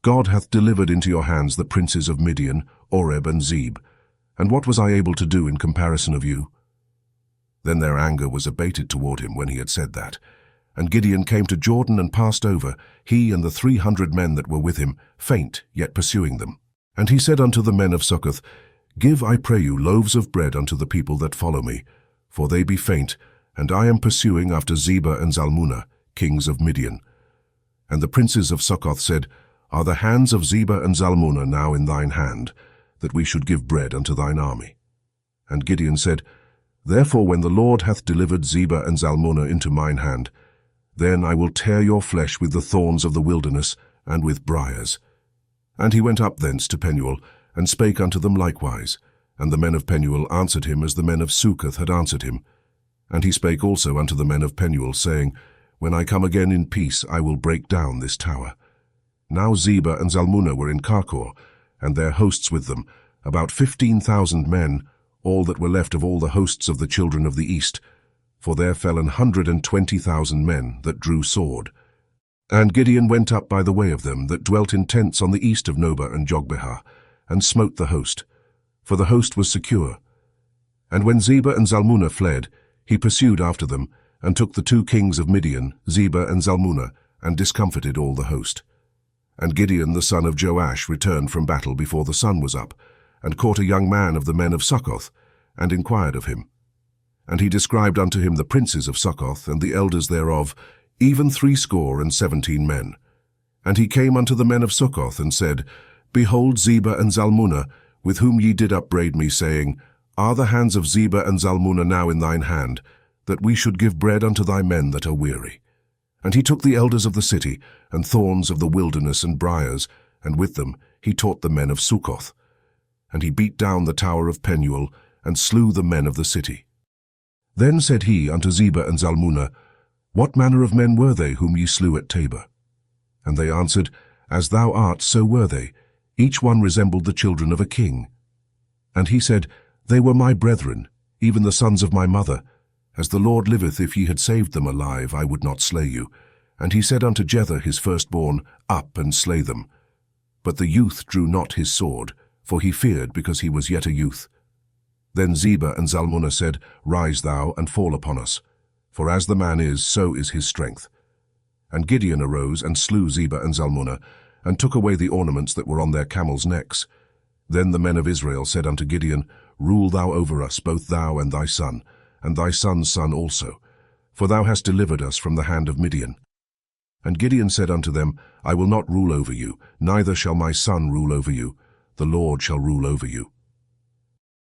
God hath delivered into your hands the princes of Midian, Oreb and Zeb. And what was I able to do in comparison of you? Then their anger was abated toward him when he had said that. And Gideon came to Jordan and passed over, he and the 300 men that were with him, faint, yet pursuing them. And he said unto the men of Succoth, Give, I pray you, loaves of bread unto the people that follow me, for they be faint, and I am pursuing after Zebah and Zalmunna, kings of Midian. And the princes of Succoth said, Are the hands of Zebah and Zalmunna now in thine hand, that we should give bread unto thine army? And Gideon said, Therefore when the Lord hath delivered Zebah and Zalmunna into mine hand, then I will tear your flesh with the thorns of the wilderness, and with briars. And he went up thence to Penuel, and spake unto them likewise. And the men of Penuel answered him as the men of Succoth had answered him. And he spake also unto the men of Penuel, saying, When I come again in peace, I will break down this tower. Now Zebah and Zalmunna were in Karkor, and their hosts with them, about 15,000 men, all that were left of all the hosts of the children of the east, for there fell 120,000 men that drew sword. And Gideon went up by the way of them that dwelt in tents on the east of Nobah and Jogbehah, and smote the host, for the host was secure. And when Zebah and Zalmunna fled, he pursued after them, and took the 2 kings of Midian, Zebah and Zalmunna, and discomfited all the host. And Gideon the son of Joash returned from battle before the sun was up, and caught a young man of the men of Succoth, and inquired of him. And he described unto him the princes of Succoth, and the elders thereof, even 70 men. And he came unto the men of Succoth, and said, Behold Zebah and Zalmunna, with whom ye did upbraid me, saying, Are the hands of Zebah and Zalmunna now in thine hand, that we should give bread unto thy men that are weary? And he took the elders of the city, and thorns of the wilderness and briars, and with them he taught the men of Succoth. And he beat down the tower of Penuel, and slew the men of the city. Then said he unto Zebah and Zalmunna, What manner of men were they whom ye slew at Tabor? And they answered, As thou art, so were they. Each one resembled the children of a king. And he said, They were my brethren, even the sons of my mother. As the Lord liveth, if ye had saved them alive, I would not slay you. And he said unto Jether his firstborn, Up and slay them. But the youth drew not his sword, for he feared, because he was yet a youth. Then Zebah and Zalmunna said, Rise thou, and fall upon us. For as the man is, so is his strength. And Gideon arose, and slew Zebah and Zalmunna, and took away the ornaments that were on their camels' necks. Then the men of Israel said unto Gideon, Rule thou over us, both thou and thy son's son also, for thou hast delivered us from the hand of Midian. And Gideon said unto them, I will not rule over you, neither shall my son rule over you. The Lord shall rule over you.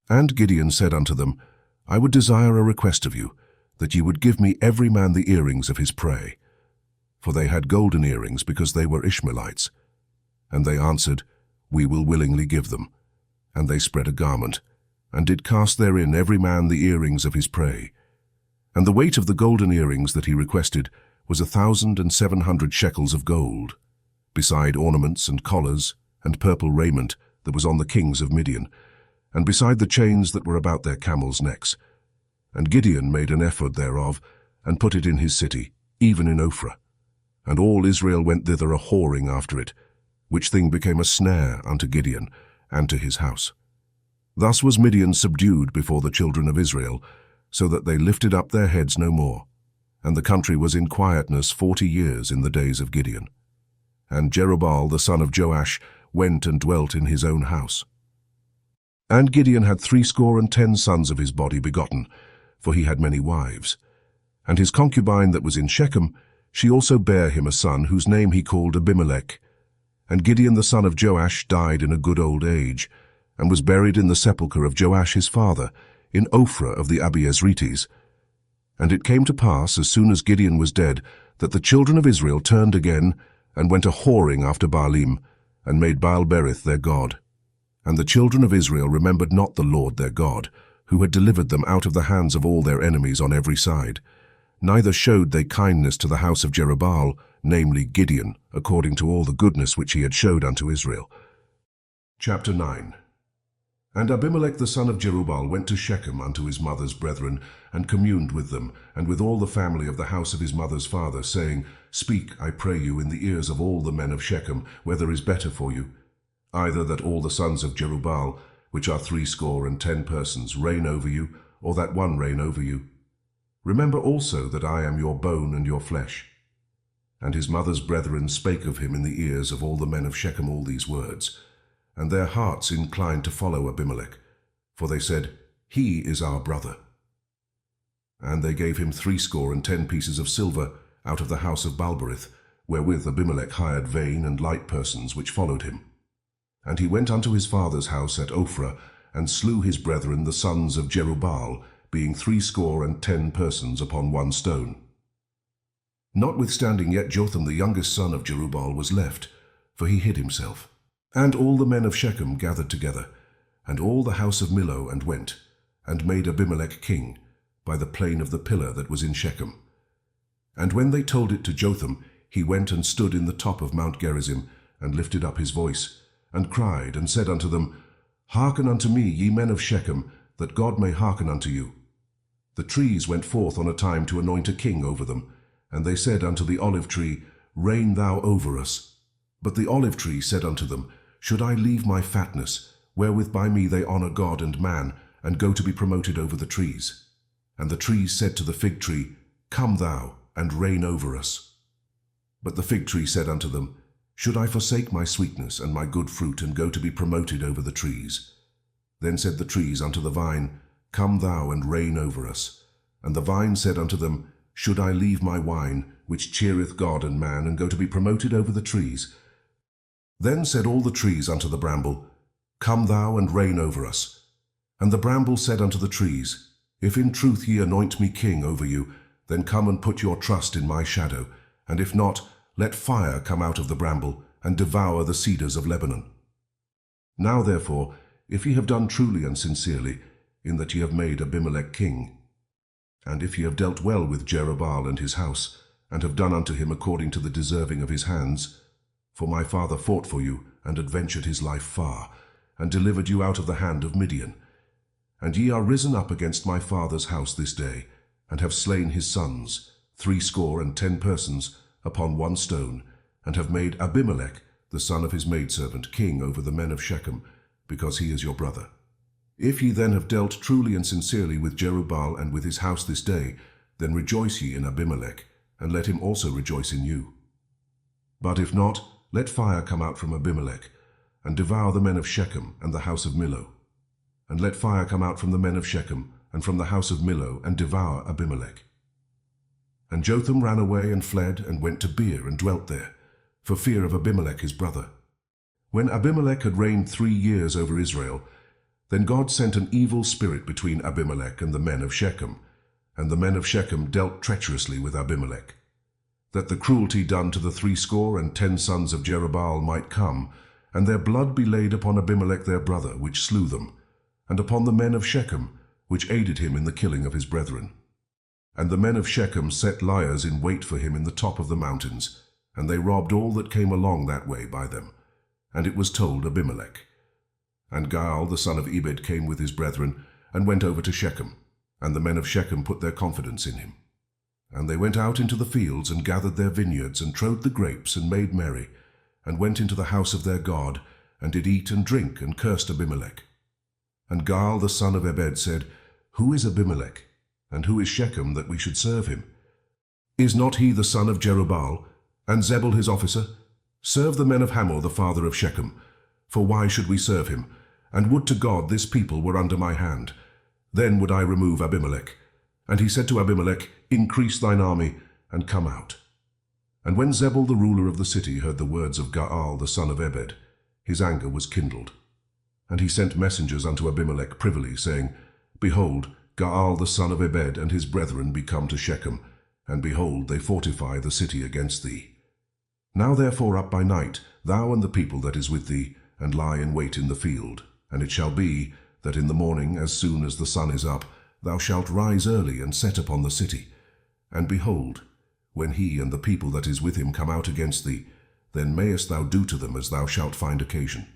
And Gideon said unto them, I would desire a request of you, that ye would give me every man the earrings of his prey. For they had golden earrings, because they were Ishmaelites. And they answered, We will willingly give them. And they spread a garment, and did cast therein every man the earrings of his prey. And the weight of the golden earrings that he requested was 1,700 shekels of gold, beside ornaments and collars and purple raiment that was on the kings of Midian, and beside the chains that were about their camels' necks. And Gideon made an ephod thereof, and put it in his city, even in Ophrah. And all Israel went thither a-whoring after it, which thing became a snare unto Gideon and to his house. Thus was Midian subdued before the children of Israel, so that they lifted up their heads no more. And the country was in quietness 40 years in the days of Gideon. And Jerubbaal the son of Joash went and dwelt in his own house. And Gideon had 70 sons of his body begotten, for he had many wives. And his concubine that was in Shechem, she also bare him a son, whose name he called Abimelech. And Gideon the son of Joash died in a good old age, and was buried in the sepulchre of Joash his father, in Ophrah of the Abiezrites. And it came to pass, as soon as Gideon was dead, that the children of Israel turned again, and went a-whoring after Baalim, and made Baal-berith their god. And the children of Israel remembered not the Lord their God, who had delivered them out of the hands of all their enemies on every side. Neither showed they kindness to the house of Jerubbaal, namely Gideon, according to all the goodness which he had showed unto Israel. Chapter 9. And Abimelech the son of Jerubbaal went to Shechem unto his mother's brethren, and communed with them, and with all the family of the house of his mother's father, saying, Speak, I pray you, in the ears of all the men of Shechem, whether is better for you, either that all the sons of Jerubbaal, which are 70 persons, reign over you, or that one reign over you. Remember also that I am your bone and your flesh. And his mother's brethren spake of him in the ears of all the men of Shechem all these words. And their hearts inclined to follow Abimelech, for they said, He is our brother. And they gave him 70 pieces of silver out of the house of Baal-berith, wherewith Abimelech hired vain and light persons which followed him. And he went unto his father's house at Ophrah, and slew his brethren the sons of Jerubbaal, being 70 persons upon one stone. Notwithstanding yet Jotham the youngest son of Jerubbaal was left, for he hid himself. And all the men of Shechem gathered together, and all the house of Millo, and went, and made Abimelech king, by the plain of the pillar that was in Shechem. And when they told it to Jotham, he went and stood in the top of Mount Gerizim, and lifted up his voice, and cried, and said unto them, Hearken unto me, ye men of Shechem, that God may hearken unto you. The trees went forth on a time to anoint a king over them, and they said unto the olive tree, Reign thou over us. But the olive tree said unto them, Should I leave my fatness, wherewith by me they honour God and man, and go to be promoted over the trees? And the trees said to the fig tree, Come thou, and reign over us. But the fig tree said unto them, Should I forsake my sweetness and my good fruit, and go to be promoted over the trees? Then said the trees unto the vine, Come thou, and reign over us. And the vine said unto them, Should I leave my wine, which cheereth God and man, and go to be promoted over the trees? Then said all the trees unto the bramble, Come thou, and reign over us. And the bramble said unto the trees, If in truth ye anoint me king over you, then come and put your trust in my shadow, and if not, let fire come out of the bramble, and devour the cedars of Lebanon. Now therefore, if ye have done truly and sincerely, in that ye have made Abimelech king, And if ye have dealt well with Jerubbaal and his house, and have done unto him according to the deserving of his hands, for my father fought for you, and adventured his life far, and delivered you out of the hand of Midian. And ye are risen up against my father's house this day, and have slain his sons, 70 persons, upon one stone, and have made Abimelech, the son of his maidservant, king over the men of Shechem, because he is your brother. If ye then have dealt truly and sincerely with Jerubbaal and with his house this day, then rejoice ye in Abimelech, and let him also rejoice in you. But if not, let fire come out from Abimelech, and devour the men of Shechem and the house of Millo. And let fire come out from the men of Shechem and from the house of Millo, and devour Abimelech. And Jotham ran away and fled, and went to Beer, and dwelt there, for fear of Abimelech his brother. When Abimelech had reigned 3 years over Israel, then God sent an evil spirit between Abimelech and the men of Shechem, and the men of Shechem dealt treacherously with Abimelech, that the cruelty done to the 70 sons of Jerubbaal might come, and their blood be laid upon Abimelech their brother, which slew them, and upon the men of Shechem, which aided him in the killing of his brethren. And the men of Shechem set liers in wait for him in the top of the mountains, and they robbed all that came along that way by them. And it was told Abimelech. And Gaal the son of Ebed came with his brethren, and went over to Shechem, and the men of Shechem put their confidence in him. And they went out into the fields, and gathered their vineyards, and trode the grapes, and made merry, and went into the house of their God, and did eat and drink, and cursed Abimelech. And Gaal the son of Ebed said, Who is Abimelech, and who is Shechem, that we should serve him? Is not he the son of Jerubbaal, and Zebul his officer? Serve the men of Hamor the father of Shechem, for why should we serve him? And would to God this people were under my hand. Then would I remove Abimelech. And he said to Abimelech, Increase thine army, and come out. And when Zebul the ruler of the city heard the words of Gaal the son of Ebed, his anger was kindled. And he sent messengers unto Abimelech privily, saying, Behold, Gaal the son of Ebed and his brethren be come to Shechem, and behold, they fortify the city against thee. Now therefore up by night, thou and the people that is with thee, and lie in wait in the field. And it shall be, that in the morning, as soon as the sun is up, thou shalt rise early and set upon the city. And behold, when he and the people that is with him come out against thee, then mayest thou do to them as thou shalt find occasion.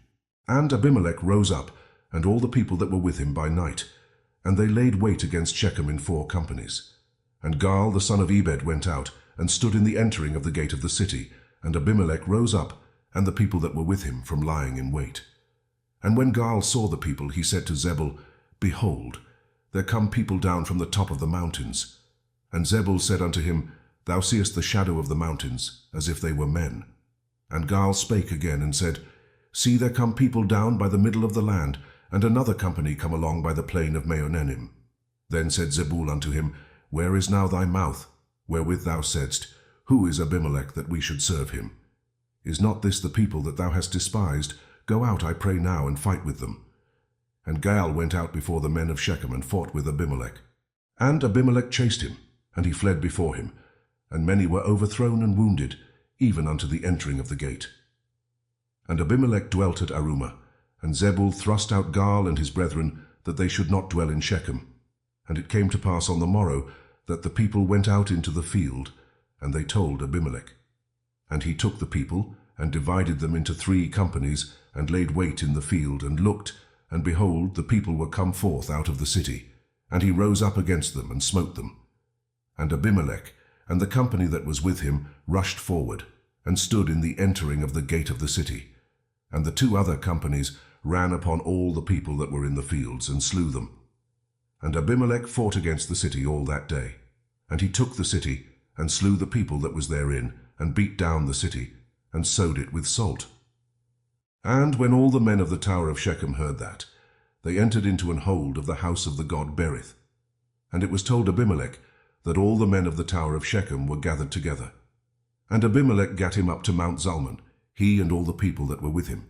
And Abimelech rose up, and all the people that were with him by night, and they laid wait against Shechem in 4 companies. And Gaal the son of Ebed went out, and stood in the entering of the gate of the city, and Abimelech rose up, and the people that were with him, from lying in wait. And when Gaal saw the people, he said to Zebul, Behold, there come people down from the top of the mountains. And Zebul said unto him, Thou seest the shadow of the mountains, as if they were men. And Gaal spake again, and said, See, there come people down by the middle of the land, and another company come along by the plain of Meonenim. Then said Zebul unto him, Where is now thy mouth, wherewith thou saidst, Who is Abimelech, that we should serve him? Is not this the people that thou hast despised? Go out, I pray now, and fight with them. And Gaal went out before the men of Shechem, and fought with Abimelech. And Abimelech chased him, and he fled before him, and many were overthrown and wounded, even unto the entering of the gate. And Abimelech dwelt at Arumah, and Zebul thrust out Gaal and his brethren, that they should not dwell in Shechem. And it came to pass on the morrow, that the people went out into the field, and they told Abimelech. And he took the people, and divided them into 3 companies, and laid wait in the field, and looked, and behold, the people were come forth out of the city. And he rose up against them, and smote them. And Abimelech, and the company that was with him, rushed forward, and stood in the entering of the gate of the city. And the 2 other companies ran upon all the people that were in the fields, and slew them. And Abimelech fought against the city all that day. And he took the city, and slew the people that was therein, and beat down the city, and sowed it with salt. And when all the men of the tower of Shechem heard that, they entered into an hold of the house of the god Berith. And it was told Abimelech that all the men of the tower of Shechem were gathered together. And Abimelech gat him up to Mount Zalmon, he and all the people that were with him.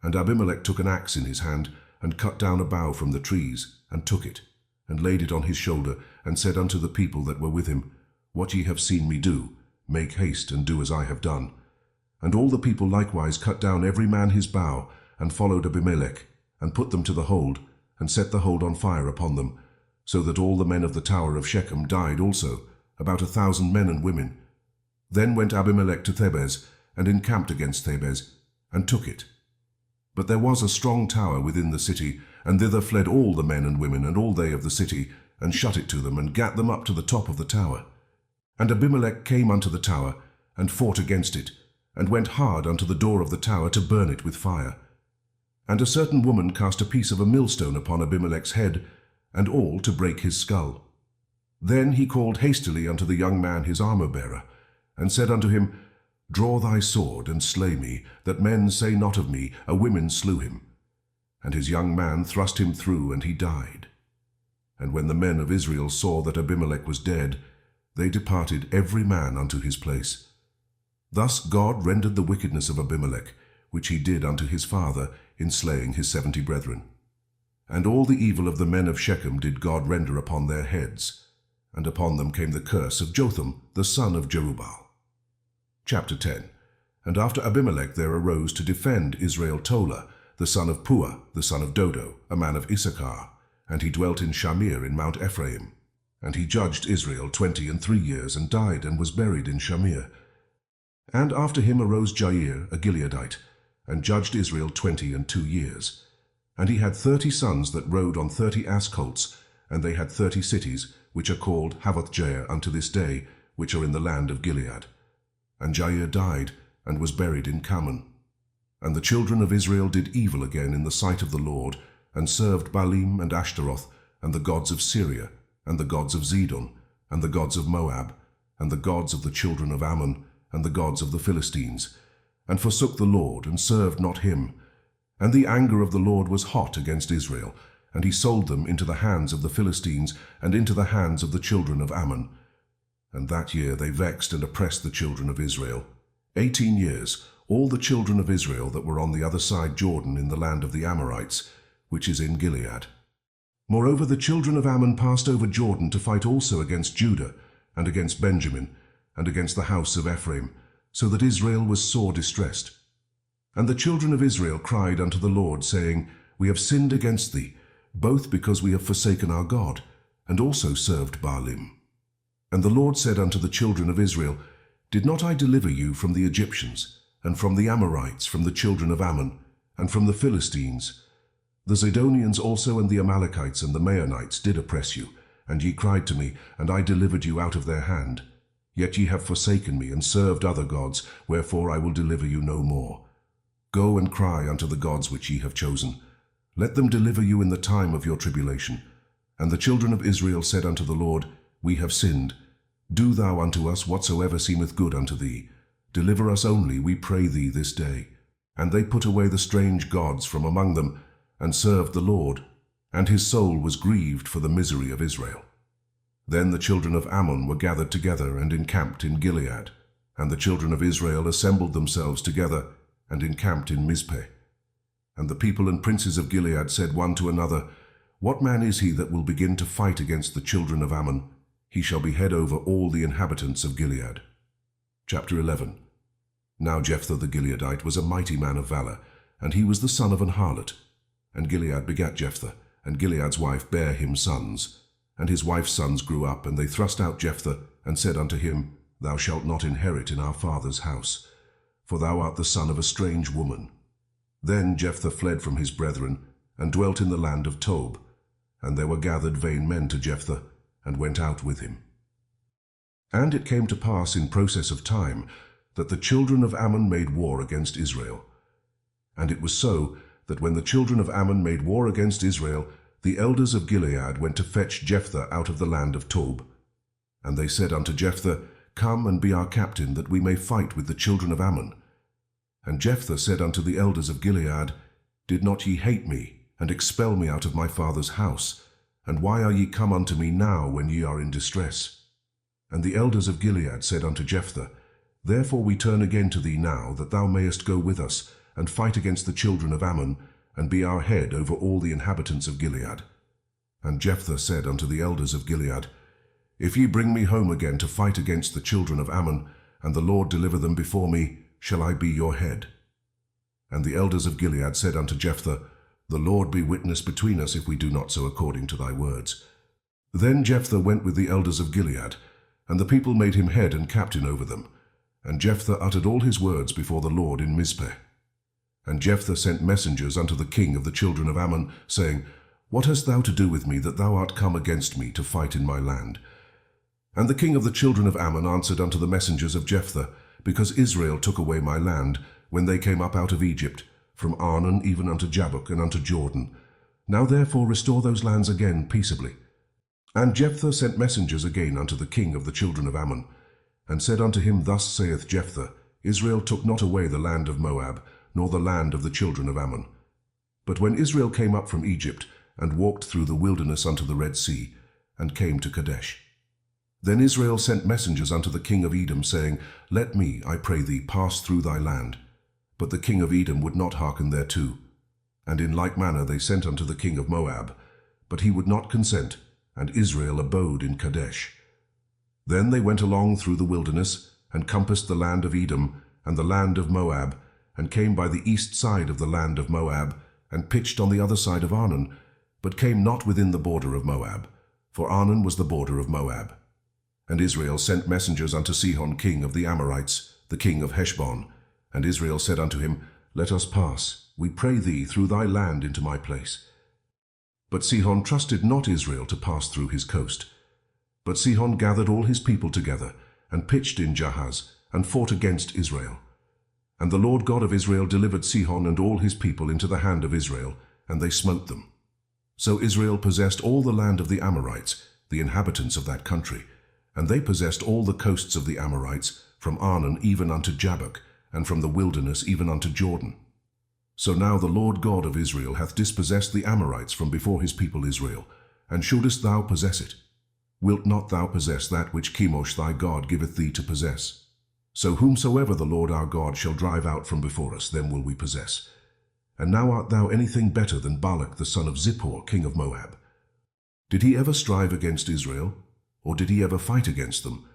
And Abimelech took an axe in his hand, and cut down a bough from the trees, and took it, and laid it on his shoulder, and said unto the people that were with him, What ye have seen me do, make haste and do as I have done. And all the people likewise cut down every man his bough, and followed Abimelech, and put them to the hold, and set the hold on fire upon them, so that all the men of the tower of Shechem died also, about 1,000 men and women. Then went Abimelech to Thebez, and encamped against Thebez, and took it. But there was a strong tower within the city, and thither fled all the men and women and all they of the city, and shut it to them, and gat them up to the top of the tower. And Abimelech came unto the tower, and fought against it, and went hard unto the door of the tower to burn it with fire. And a certain woman cast a piece of a millstone upon Abimelech's head, and all to break his skull. Then he called hastily unto the young man his armor-bearer, and said unto him, Draw thy sword, and slay me, that men say not of me, A woman slew him. And his young man thrust him through, and he died. And when the men of Israel saw that Abimelech was dead, they departed every man unto his place. Thus God rendered the wickedness of Abimelech, which he did unto his father, in slaying his 70 brethren. And all the evil of the men of Shechem did God render upon their heads, and upon them came the curse of Jotham, the son of Jerubbaal. Chapter 10. And after Abimelech there arose to defend Israel Tola, the son of Puah, the son of Dodo, a man of Issachar, and he dwelt in Shamir in Mount Ephraim. And he judged Israel 23 years, and died, and was buried in Shamir. And after him arose Jair, a Gileadite, and judged Israel 22 years. And he had 30 sons that rode on 30 ass-colts, and they had 30 cities, which are called Havoth-Jair unto this day, which are in the land of Gilead. And Jair died, and was buried in Kaman. And the children of Israel did evil again in the sight of the Lord, and served Baalim and Ashtaroth, and the gods of Syria, and the gods of Zidon, and the gods of Moab, and the gods of the children of Ammon, and the gods of the Philistines, and forsook the Lord, and served not him. And the anger of the Lord was hot against Israel, and he sold them into the hands of the Philistines, and into the hands of the children of Ammon. And that year they vexed and oppressed the children of Israel. 18 years, all the children of Israel that were on the other side Jordan in the land of the Amorites, which is in Gilead. Moreover, the children of Ammon passed over Jordan to fight also against Judah, and against Benjamin, and against the house of Ephraim, so that Israel was sore distressed. And the children of Israel cried unto the Lord, saying, We have sinned against thee, both because we have forsaken our God, and also served Baalim. And the Lord said unto the children of Israel, Did not I deliver you from the Egyptians, and from the Amorites, from the children of Ammon, and from the Philistines? The Zidonians also and the Amalekites and the Maonites did oppress you, and ye cried to me, and I delivered you out of their hand. Yet ye have forsaken me, and served other gods, wherefore I will deliver you no more. Go and cry unto the gods which ye have chosen. Let them deliver you in the time of your tribulation. And the children of Israel said unto the Lord, We have sinned. Do thou unto us whatsoever seemeth good unto thee. Deliver us only, we pray thee, this day. And they put away the strange gods from among them, and served the Lord, and his soul was grieved for the misery of Israel. Then the children of Ammon were gathered together, and encamped in Gilead. And the children of Israel assembled themselves together, and encamped in Mizpeh. And the people and princes of Gilead said one to another, What man is he that will begin to fight against the children of Ammon? He shall be head over all the inhabitants of Gilead. Chapter 11. Now Jephthah the Gileadite was a mighty man of valor, and he was the son of an harlot. And Gilead begat Jephthah, and Gilead's wife bare him sons. And his wife's sons grew up, and they thrust out Jephthah, and said unto him, Thou shalt not inherit in our father's house, for thou art the son of a strange woman. Then Jephthah fled from his brethren, and dwelt in the land of Tob. And there were gathered vain men to Jephthah, and went out with him. And it came to pass in process of time, that the children of Ammon made war against Israel. And it was so, that when the children of Ammon made war against Israel, the elders of Gilead went to fetch Jephthah out of the land of Tob. And they said unto Jephthah, Come and be our captain, that we may fight with the children of Ammon. And Jephthah said unto the elders of Gilead, Did not ye hate me, and expel me out of my father's house? And why are ye come unto me now, when ye are in distress? And the elders of Gilead said unto Jephthah, Therefore we turn again to thee now, that thou mayest go with us, and fight against the children of Ammon, and be our head over all the inhabitants of Gilead. And Jephthah said unto the elders of Gilead, If ye bring me home again to fight against the children of Ammon, and the Lord deliver them before me, shall I be your head? And the elders of Gilead said unto Jephthah, The Lord be witness between us, if we do not so according to thy words. Then Jephthah went with the elders of Gilead, and the people made him head and captain over them. And Jephthah uttered all his words before the Lord in Mizpeh. And Jephthah sent messengers unto the king of the children of Ammon, saying, What hast thou to do with me, that thou art come against me to fight in my land? And the king of the children of Ammon answered unto the messengers of Jephthah, Because Israel took away my land, when they came up out of Egypt, from Arnon even unto Jabbok and unto Jordan. Now therefore restore those lands again peaceably. And Jephthah sent messengers again unto the king of the children of Ammon, and said unto him, Thus saith Jephthah, Israel took not away the land of Moab, nor the land of the children of Ammon. But when Israel came up from Egypt, and walked through the wilderness unto the Red Sea, and came to Kadesh. Then Israel sent messengers unto the king of Edom, saying, Let me, I pray thee, pass through thy land. But the king of Edom would not hearken thereto. And in like manner they sent unto the king of Moab, but he would not consent, and Israel abode in Kadesh. Then they went along through the wilderness, and compassed the land of Edom, and the land of Moab, and came by the east side of the land of Moab, and pitched on the other side of Arnon, but came not within the border of Moab, for Arnon was the border of Moab. And Israel sent messengers unto Sihon king of the Amorites, the king of Heshbon. And Israel said unto him, Let us pass, we pray thee, through thy land into my place. But Sihon trusted not Israel to pass through his coast. But Sihon gathered all his people together, and pitched in Jahaz, and fought against Israel. And the Lord God of Israel delivered Sihon and all his people into the hand of Israel, and they smote them. So Israel possessed all the land of the Amorites, the inhabitants of that country, and they possessed all the coasts of the Amorites, from Arnon even unto Jabbok, and from the wilderness even unto Jordan. So now the Lord God of Israel hath dispossessed the Amorites from before his people Israel, and shouldest thou possess it? Wilt not thou possess that which Chemosh thy God giveth thee to possess? So whomsoever the Lord our God shall drive out from before us, them will we possess. And now art thou anything better than Balak the son of Zippor, king of Moab? Did he ever strive against Israel, or did he ever fight against them,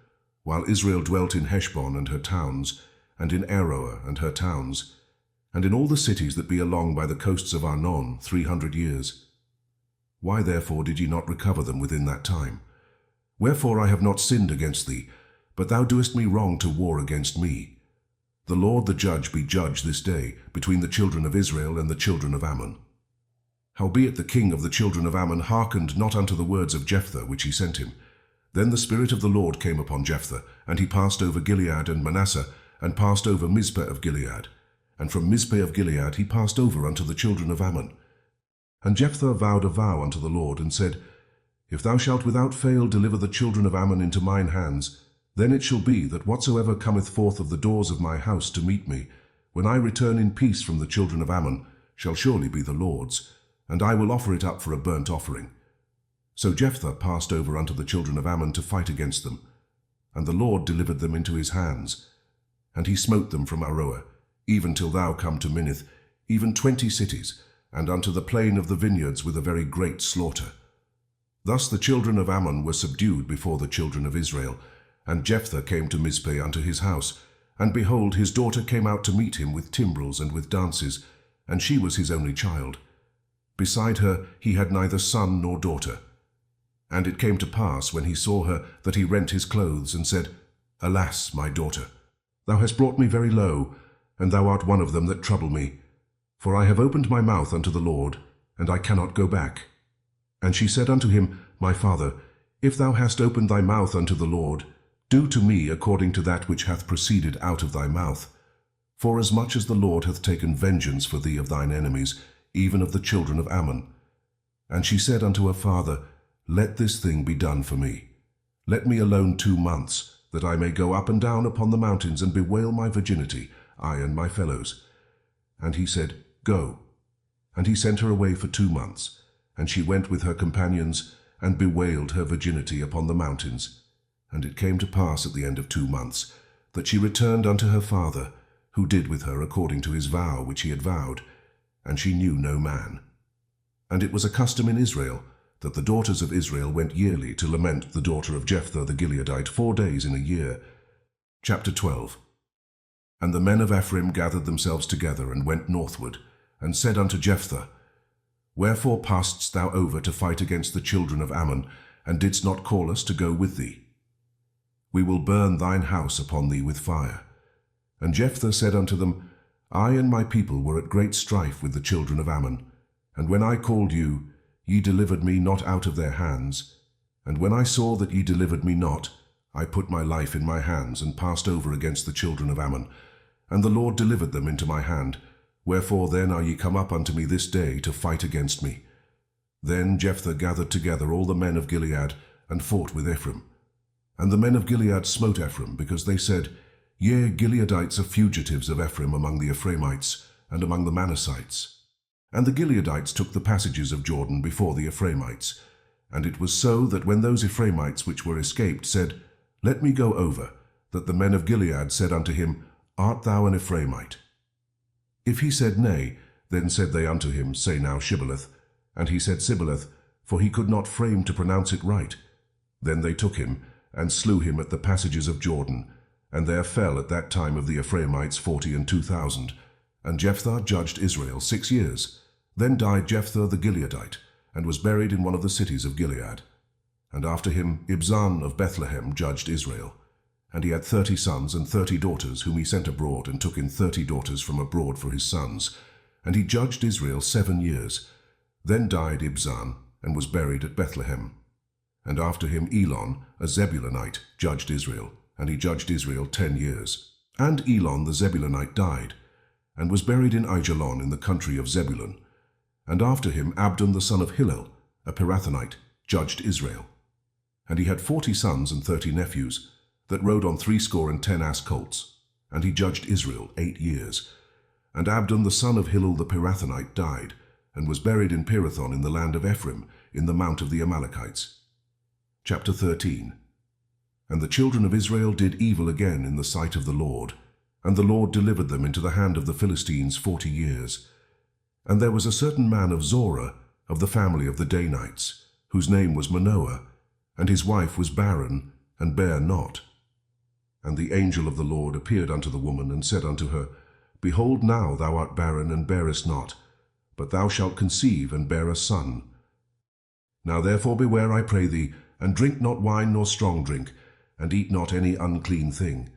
while Israel dwelt in Heshbon and her towns, and in Aroer and her towns, and in all the cities that be along by the coasts of Arnon 300 years? Why therefore did ye not recover them within that time? Wherefore I have not sinned against thee, but thou doest me wrong to war against me. The Lord the judge be judge this day between the children of Israel and the children of Ammon. Howbeit the king of the children of Ammon hearkened not unto the words of Jephthah which he sent him. Then the Spirit of the Lord came upon Jephthah, and he passed over Gilead and Manasseh, and passed over Mizpeh of Gilead. And from Mizpeh of Gilead he passed over unto the children of Ammon. And Jephthah vowed a vow unto the Lord, and said, If thou shalt without fail deliver the children of Ammon into mine hands, then it shall be that whatsoever cometh forth of the doors of my house to meet me, when I return in peace from the children of Ammon, shall surely be the Lord's, and I will offer it up for a burnt offering. So Jephthah passed over unto the children of Ammon to fight against them, and the Lord delivered them into his hands. And he smote them from Aroer, even till thou come to Minnith, even 20 cities, and unto the plain of the vineyards with a very great slaughter. Thus the children of Ammon were subdued before the children of Israel, and Jephthah came to Mizpeh unto his house, and behold, his daughter came out to meet him with timbrels and with dances, and she was his only child. Beside her he had neither son nor daughter. And it came to pass, when he saw her, that he rent his clothes, and said, Alas, my daughter, thou hast brought me very low, and thou art one of them that trouble me. For I have opened my mouth unto the Lord, and I cannot go back. And she said unto him, My father, if thou hast opened thy mouth unto the Lord, do to me according to that which hath proceeded out of thy mouth. Forasmuch as the Lord hath taken vengeance for thee of thine enemies, even of the children of Ammon. And she said unto her father, Let this thing be done for me. Let me alone 2 months, that I may go up and down upon the mountains and bewail my virginity, I and my fellows. And he said, Go. And he sent her away for 2 months, and she went with her companions, and bewailed her virginity upon the mountains. And it came to pass at the end of 2 months, that she returned unto her father, who did with her according to his vow which he had vowed, and she knew no man. And it was a custom in Israel, that the daughters of Israel went yearly to lament the daughter of Jephthah the Gileadite 4 days in a year. Chapter 12. And the men of Ephraim gathered themselves together, and went northward, and said unto Jephthah, Wherefore passedst thou over to fight against the children of Ammon, and didst not call us to go with thee? We will burn thine house upon thee with fire. And Jephthah said unto them, I and my people were at great strife with the children of Ammon, and when I called you, ye delivered me not out of their hands. And when I saw that ye delivered me not, I put my life in my hands, and passed over against the children of Ammon. And the Lord delivered them into my hand. Wherefore then are ye come up unto me this day to fight against me? Then Jephthah gathered together all the men of Gilead, and fought with Ephraim. And the men of Gilead smote Ephraim, because they said, Yea, Gileadites are fugitives of Ephraim among the Ephraimites, and among the Manassites. And the Gileadites took the passages of Jordan before the Ephraimites. And it was so that when those Ephraimites which were escaped said, Let me go over, that the men of Gilead said unto him, Art thou an Ephraimite? If he said, Nay, then said they unto him, Say now Shibboleth. And he said Sibboleth, for he could not frame to pronounce it right. Then they took him, and slew him at the passages of Jordan. And there fell at that time of the Ephraimites 42,000. And Jephthah judged Israel 6 years. Then died Jephthah the Gileadite, and was buried in one of the cities of Gilead. And after him Ibzan of Bethlehem judged Israel. And he had 30 sons and 30 daughters, whom he sent abroad, and took in 30 daughters from abroad for his sons. And he judged Israel 7 years. Then died Ibzan, and was buried at Bethlehem. And after him Elon, a Zebulunite, judged Israel, and he judged Israel 10 years. And Elon the Zebulunite died, and was buried in Aijalon in the country of Zebulun. And after him Abdon the son of Hillel, a Pirathonite, judged Israel. And he had 40 sons and 30 nephews, that rode on 70 ass colts. And he judged Israel 8 years. And Abdon the son of Hillel the Pirathonite died, and was buried in Pirathon in the land of Ephraim, in the mount of the Amalekites. Chapter 13. And the children of Israel did evil again in the sight of the Lord, and the Lord delivered them into the hand of the Philistines 40 years. And there was a certain man of Zorah, of the family of the Danites, whose name was Manoah, and his wife was barren, and bare not. And the angel of the Lord appeared unto the woman, and said unto her, Behold, now thou art barren, and bearest not, but thou shalt conceive, and bear a son. Now therefore beware, I pray thee, and drink not wine nor strong drink, and eat not any unclean thing.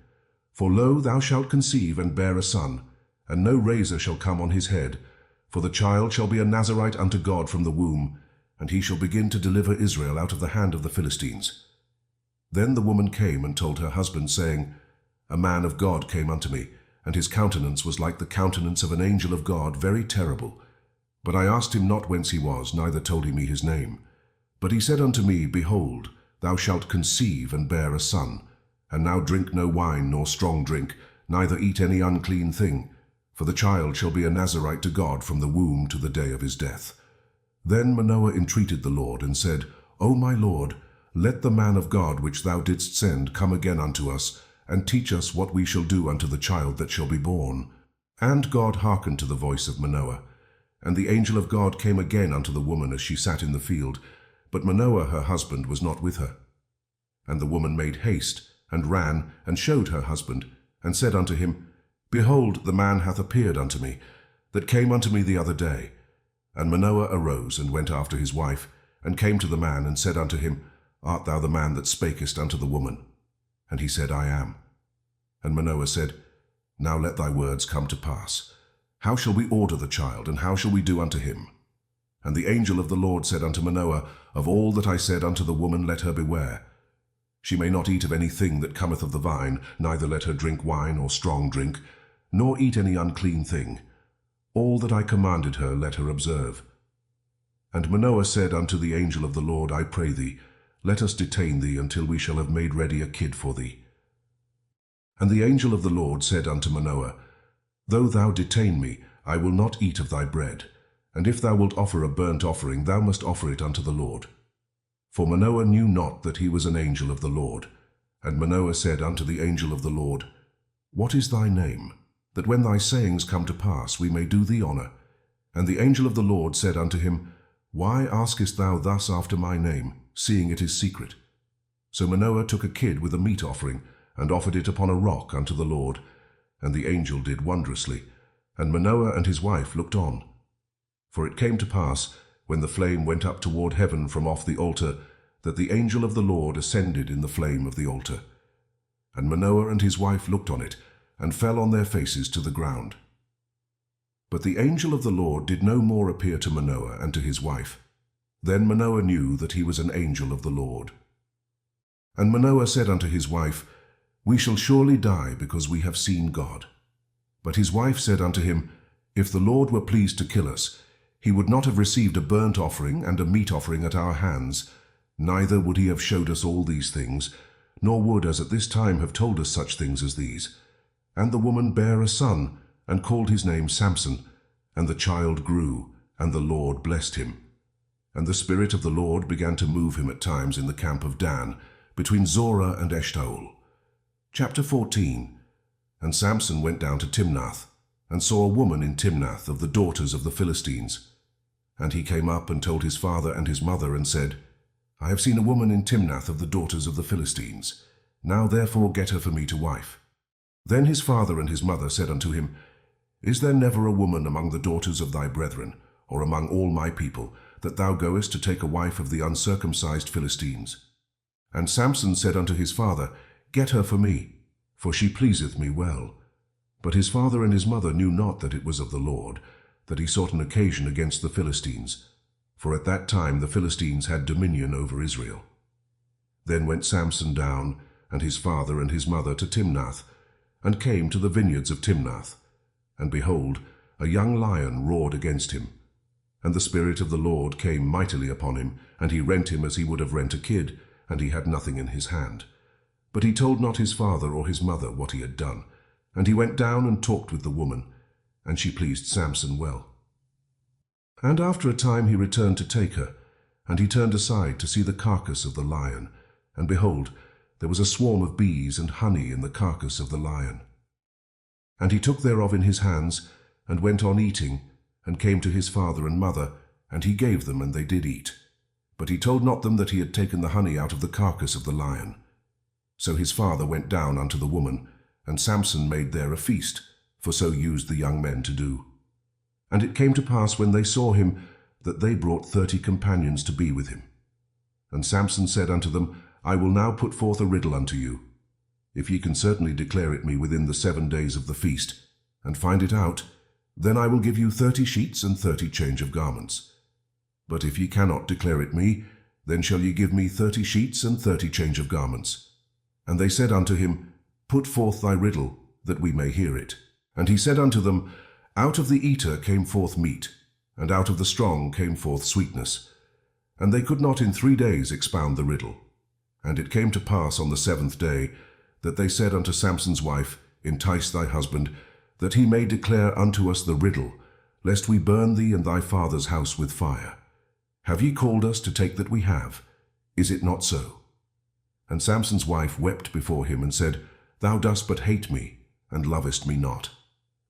For lo, thou shalt conceive, and bear a son, and no razor shall come on his head, for the child shall be a Nazarite unto God from the womb, and he shall begin to deliver Israel out of the hand of the Philistines. Then the woman came and told her husband, saying, A man of God came unto me, and his countenance was like the countenance of an angel of God, very terrible. But I asked him not whence he was, neither told he me his name. But he said unto me, Behold, thou shalt conceive, and bear a son. And now drink no wine nor strong drink, neither eat any unclean thing, for the child shall be a Nazarite to God from the womb to the day of his death. Then Manoah entreated the Lord, and said, O my Lord, let the man of God which thou didst send come again unto us, and teach us what we shall do unto the child that shall be born. And God hearkened to the voice of Manoah. And the angel of God came again unto the woman as she sat in the field, but Manoah her husband was not with her. And the woman made haste, and ran, and showed her husband, and said unto him, Behold, the man hath appeared unto me, that came unto me the other day. And Manoah arose, and went after his wife, and came to the man, and said unto him, Art thou the man that spakest unto the woman? And he said, I am. And Manoah said, Now let thy words come to pass. How shall we order the child, and how shall we do unto him? And the angel of the Lord said unto Manoah, Of all that I said unto the woman let her beware. She may not eat of any thing that cometh of the vine, neither let her drink wine or strong drink, nor eat any unclean thing. All that I commanded her let her observe. And Manoah said unto the angel of the Lord, I pray thee, let us detain thee until we shall have made ready a kid for thee. And the angel of the Lord said unto Manoah, Though thou detain me, I will not eat of thy bread, and if thou wilt offer a burnt offering, thou must offer it unto the Lord. For Manoah knew not that he was an angel of the Lord. And Manoah said unto the angel of the Lord, What is thy name, that when thy sayings come to pass we may do thee honor? And the angel of the Lord said unto him, Why askest thou thus after my name, seeing it is secret? So Manoah took a kid with a meat offering, and offered it upon a rock unto the Lord. And the angel did wondrously, and Manoah and his wife looked on. For it came to pass, when the flame went up toward heaven from off the altar, that the angel of the Lord ascended in the flame of the altar. And Manoah and his wife looked on it, and fell on their faces to the ground. But the angel of the Lord did no more appear to Manoah and to his wife. Then Manoah knew that he was an angel of the Lord. And Manoah said unto his wife, We shall surely die, because we have seen God. But his wife said unto him, If the Lord were pleased to kill us, he would not have received a burnt offering and a meat offering at our hands, neither would he have showed us all these things, nor would, as at this time, have told us such things as these. And the woman bare a son, and called his name Samson. And the child grew, and the Lord blessed him. And the Spirit of the Lord began to move him at times in the camp of Dan, between Zorah and Eshtaol. Chapter 14. And Samson went down to Timnath, and saw a woman in Timnath of the daughters of the Philistines. And he came up and told his father and his mother, and said, I have seen a woman in Timnath of the daughters of the Philistines. Now therefore get her for me to wife. Then his father and his mother said unto him, Is there never a woman among the daughters of thy brethren, or among all my people, that thou goest to take a wife of the uncircumcised Philistines? And Samson said unto his father, Get her for me, for she pleaseth me well. But his father and his mother knew not that it was of the Lord, that he sought an occasion against the Philistines. For at that time the Philistines had dominion over Israel. Then went Samson down, and his father and his mother, to Timnath, and came to the vineyards of Timnath. And behold, a young lion roared against him. And the Spirit of the Lord came mightily upon him, and he rent him as he would have rent a kid, and he had nothing in his hand. But he told not his father or his mother what he had done. And he went down and talked with the woman, and she pleased Samson well. And after a time he returned to take her, and he turned aside to see the carcass of the lion, and behold, there was a swarm of bees and honey in the carcass of the lion. And he took thereof in his hands, and went on eating, and came to his father and mother, and he gave them, and they did eat. But he told not them that he had taken the honey out of the carcass of the lion. So his father went down unto the woman, and Samson made there a feast, for so used the young men to do. And it came to pass, when they saw him, that they brought 30 companions to be with him. And Samson said unto them, I will now put forth a riddle unto you. If ye can certainly declare it me within the 7 days of the feast, and find it out, then I will give you 30 sheets and 30 change of garments. But if ye cannot declare it me, then shall ye give me 30 sheets and 30 change of garments. And they said unto him, Put forth thy riddle, that we may hear it. And he said unto them, Out of the eater came forth meat, and out of the strong came forth sweetness. And they could not in 3 days expound the riddle. And it came to pass on the 7th day, that they said unto Samson's wife, Entice thy husband, that he may declare unto us the riddle, lest we burn thee and thy father's house with fire. Have ye called us to take that we have? Is it not so? And Samson's wife wept before him, and said, Thou dost but hate me, and lovest me not.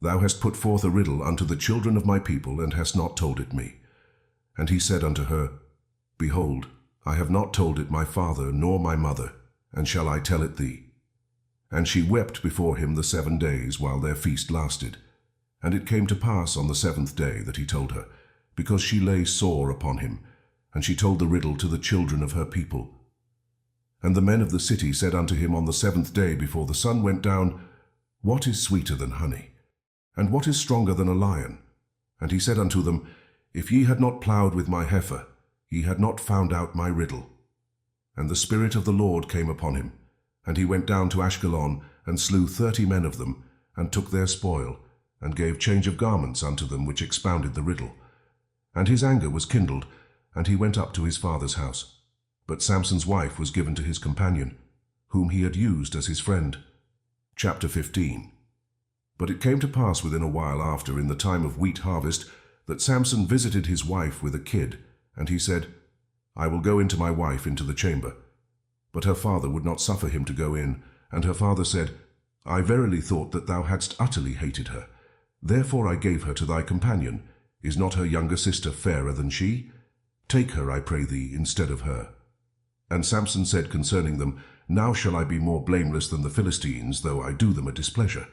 Thou hast put forth a riddle unto the children of my people, and hast not told it me. And he said unto her, Behold, I have not told it my father nor my mother, and shall I tell it thee? And she wept before him the 7 days while their feast lasted. And it came to pass on the 7th day that he told her, because she lay sore upon him, and she told the riddle to the children of her people. And the men of the city said unto him on the 7th day before the sun went down, What is sweeter than honey? And what is stronger than a lion? And he said unto them, If ye had not ploughed with my heifer, ye had not found out my riddle. And the Spirit of the Lord came upon him, and he went down to Ashkelon, and slew 30 men of them, and took their spoil, and gave change of garments unto them which expounded the riddle. And his anger was kindled, and he went up to his father's house. But Samson's wife was given to his companion, whom he had used as his friend. Chapter 15. But it came to pass within a while after, in the time of wheat harvest, that Samson visited his wife with a kid, and he said, I will go into my wife into the chamber. But her father would not suffer him to go in, and her father said, I verily thought that thou hadst utterly hated her. Therefore I gave her to thy companion. Is not her younger sister fairer than she? Take her, I pray thee, instead of her. And Samson said concerning them, Now shall I be more blameless than the Philistines, though I do them a displeasure.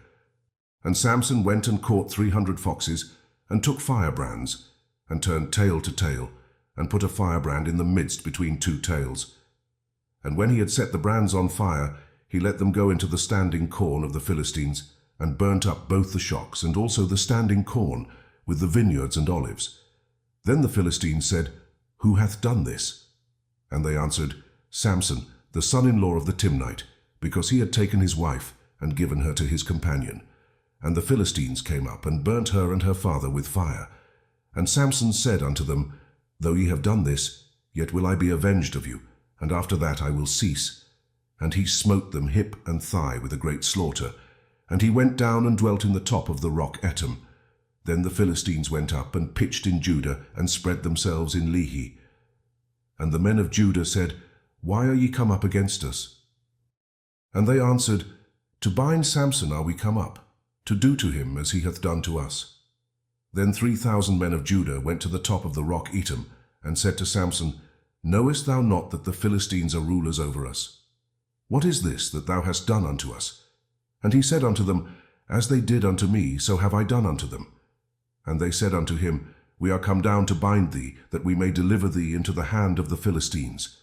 And Samson went and caught 300 foxes, and took firebrands, and turned tail to tail, and put a firebrand in the midst between 2 tails, And when he had set the brands on fire, he let them go into the standing corn of the Philistines, and burnt up both the shocks and also the standing corn with the vineyards and olives. Then the Philistines said, Who hath done this? And they answered, Samson, the son-in-law of the Timnite, because he had taken his wife and given her to his companion. And the Philistines came up and burnt her and her father with fire. And Samson said unto them, Though ye have done this, yet will I be avenged of you, and after that I will cease. And he smote them hip and thigh with a great slaughter. And he went down and dwelt in the top of the rock Etam. Then the Philistines went up and pitched in Judah and spread themselves in Lehi. And the men of Judah said, Why are ye come up against us? And they answered, To bind Samson are we come up, to do to him as he hath done to us. Then 3,000 men of Judah went to the top of the rock Etam, and said to Samson, Knowest thou not that the Philistines are rulers over us? What is this that thou hast done unto us? And he said unto them, As they did unto me, so have I done unto them. And they said unto him, We are come down to bind thee, that we may deliver thee into the hand of the Philistines.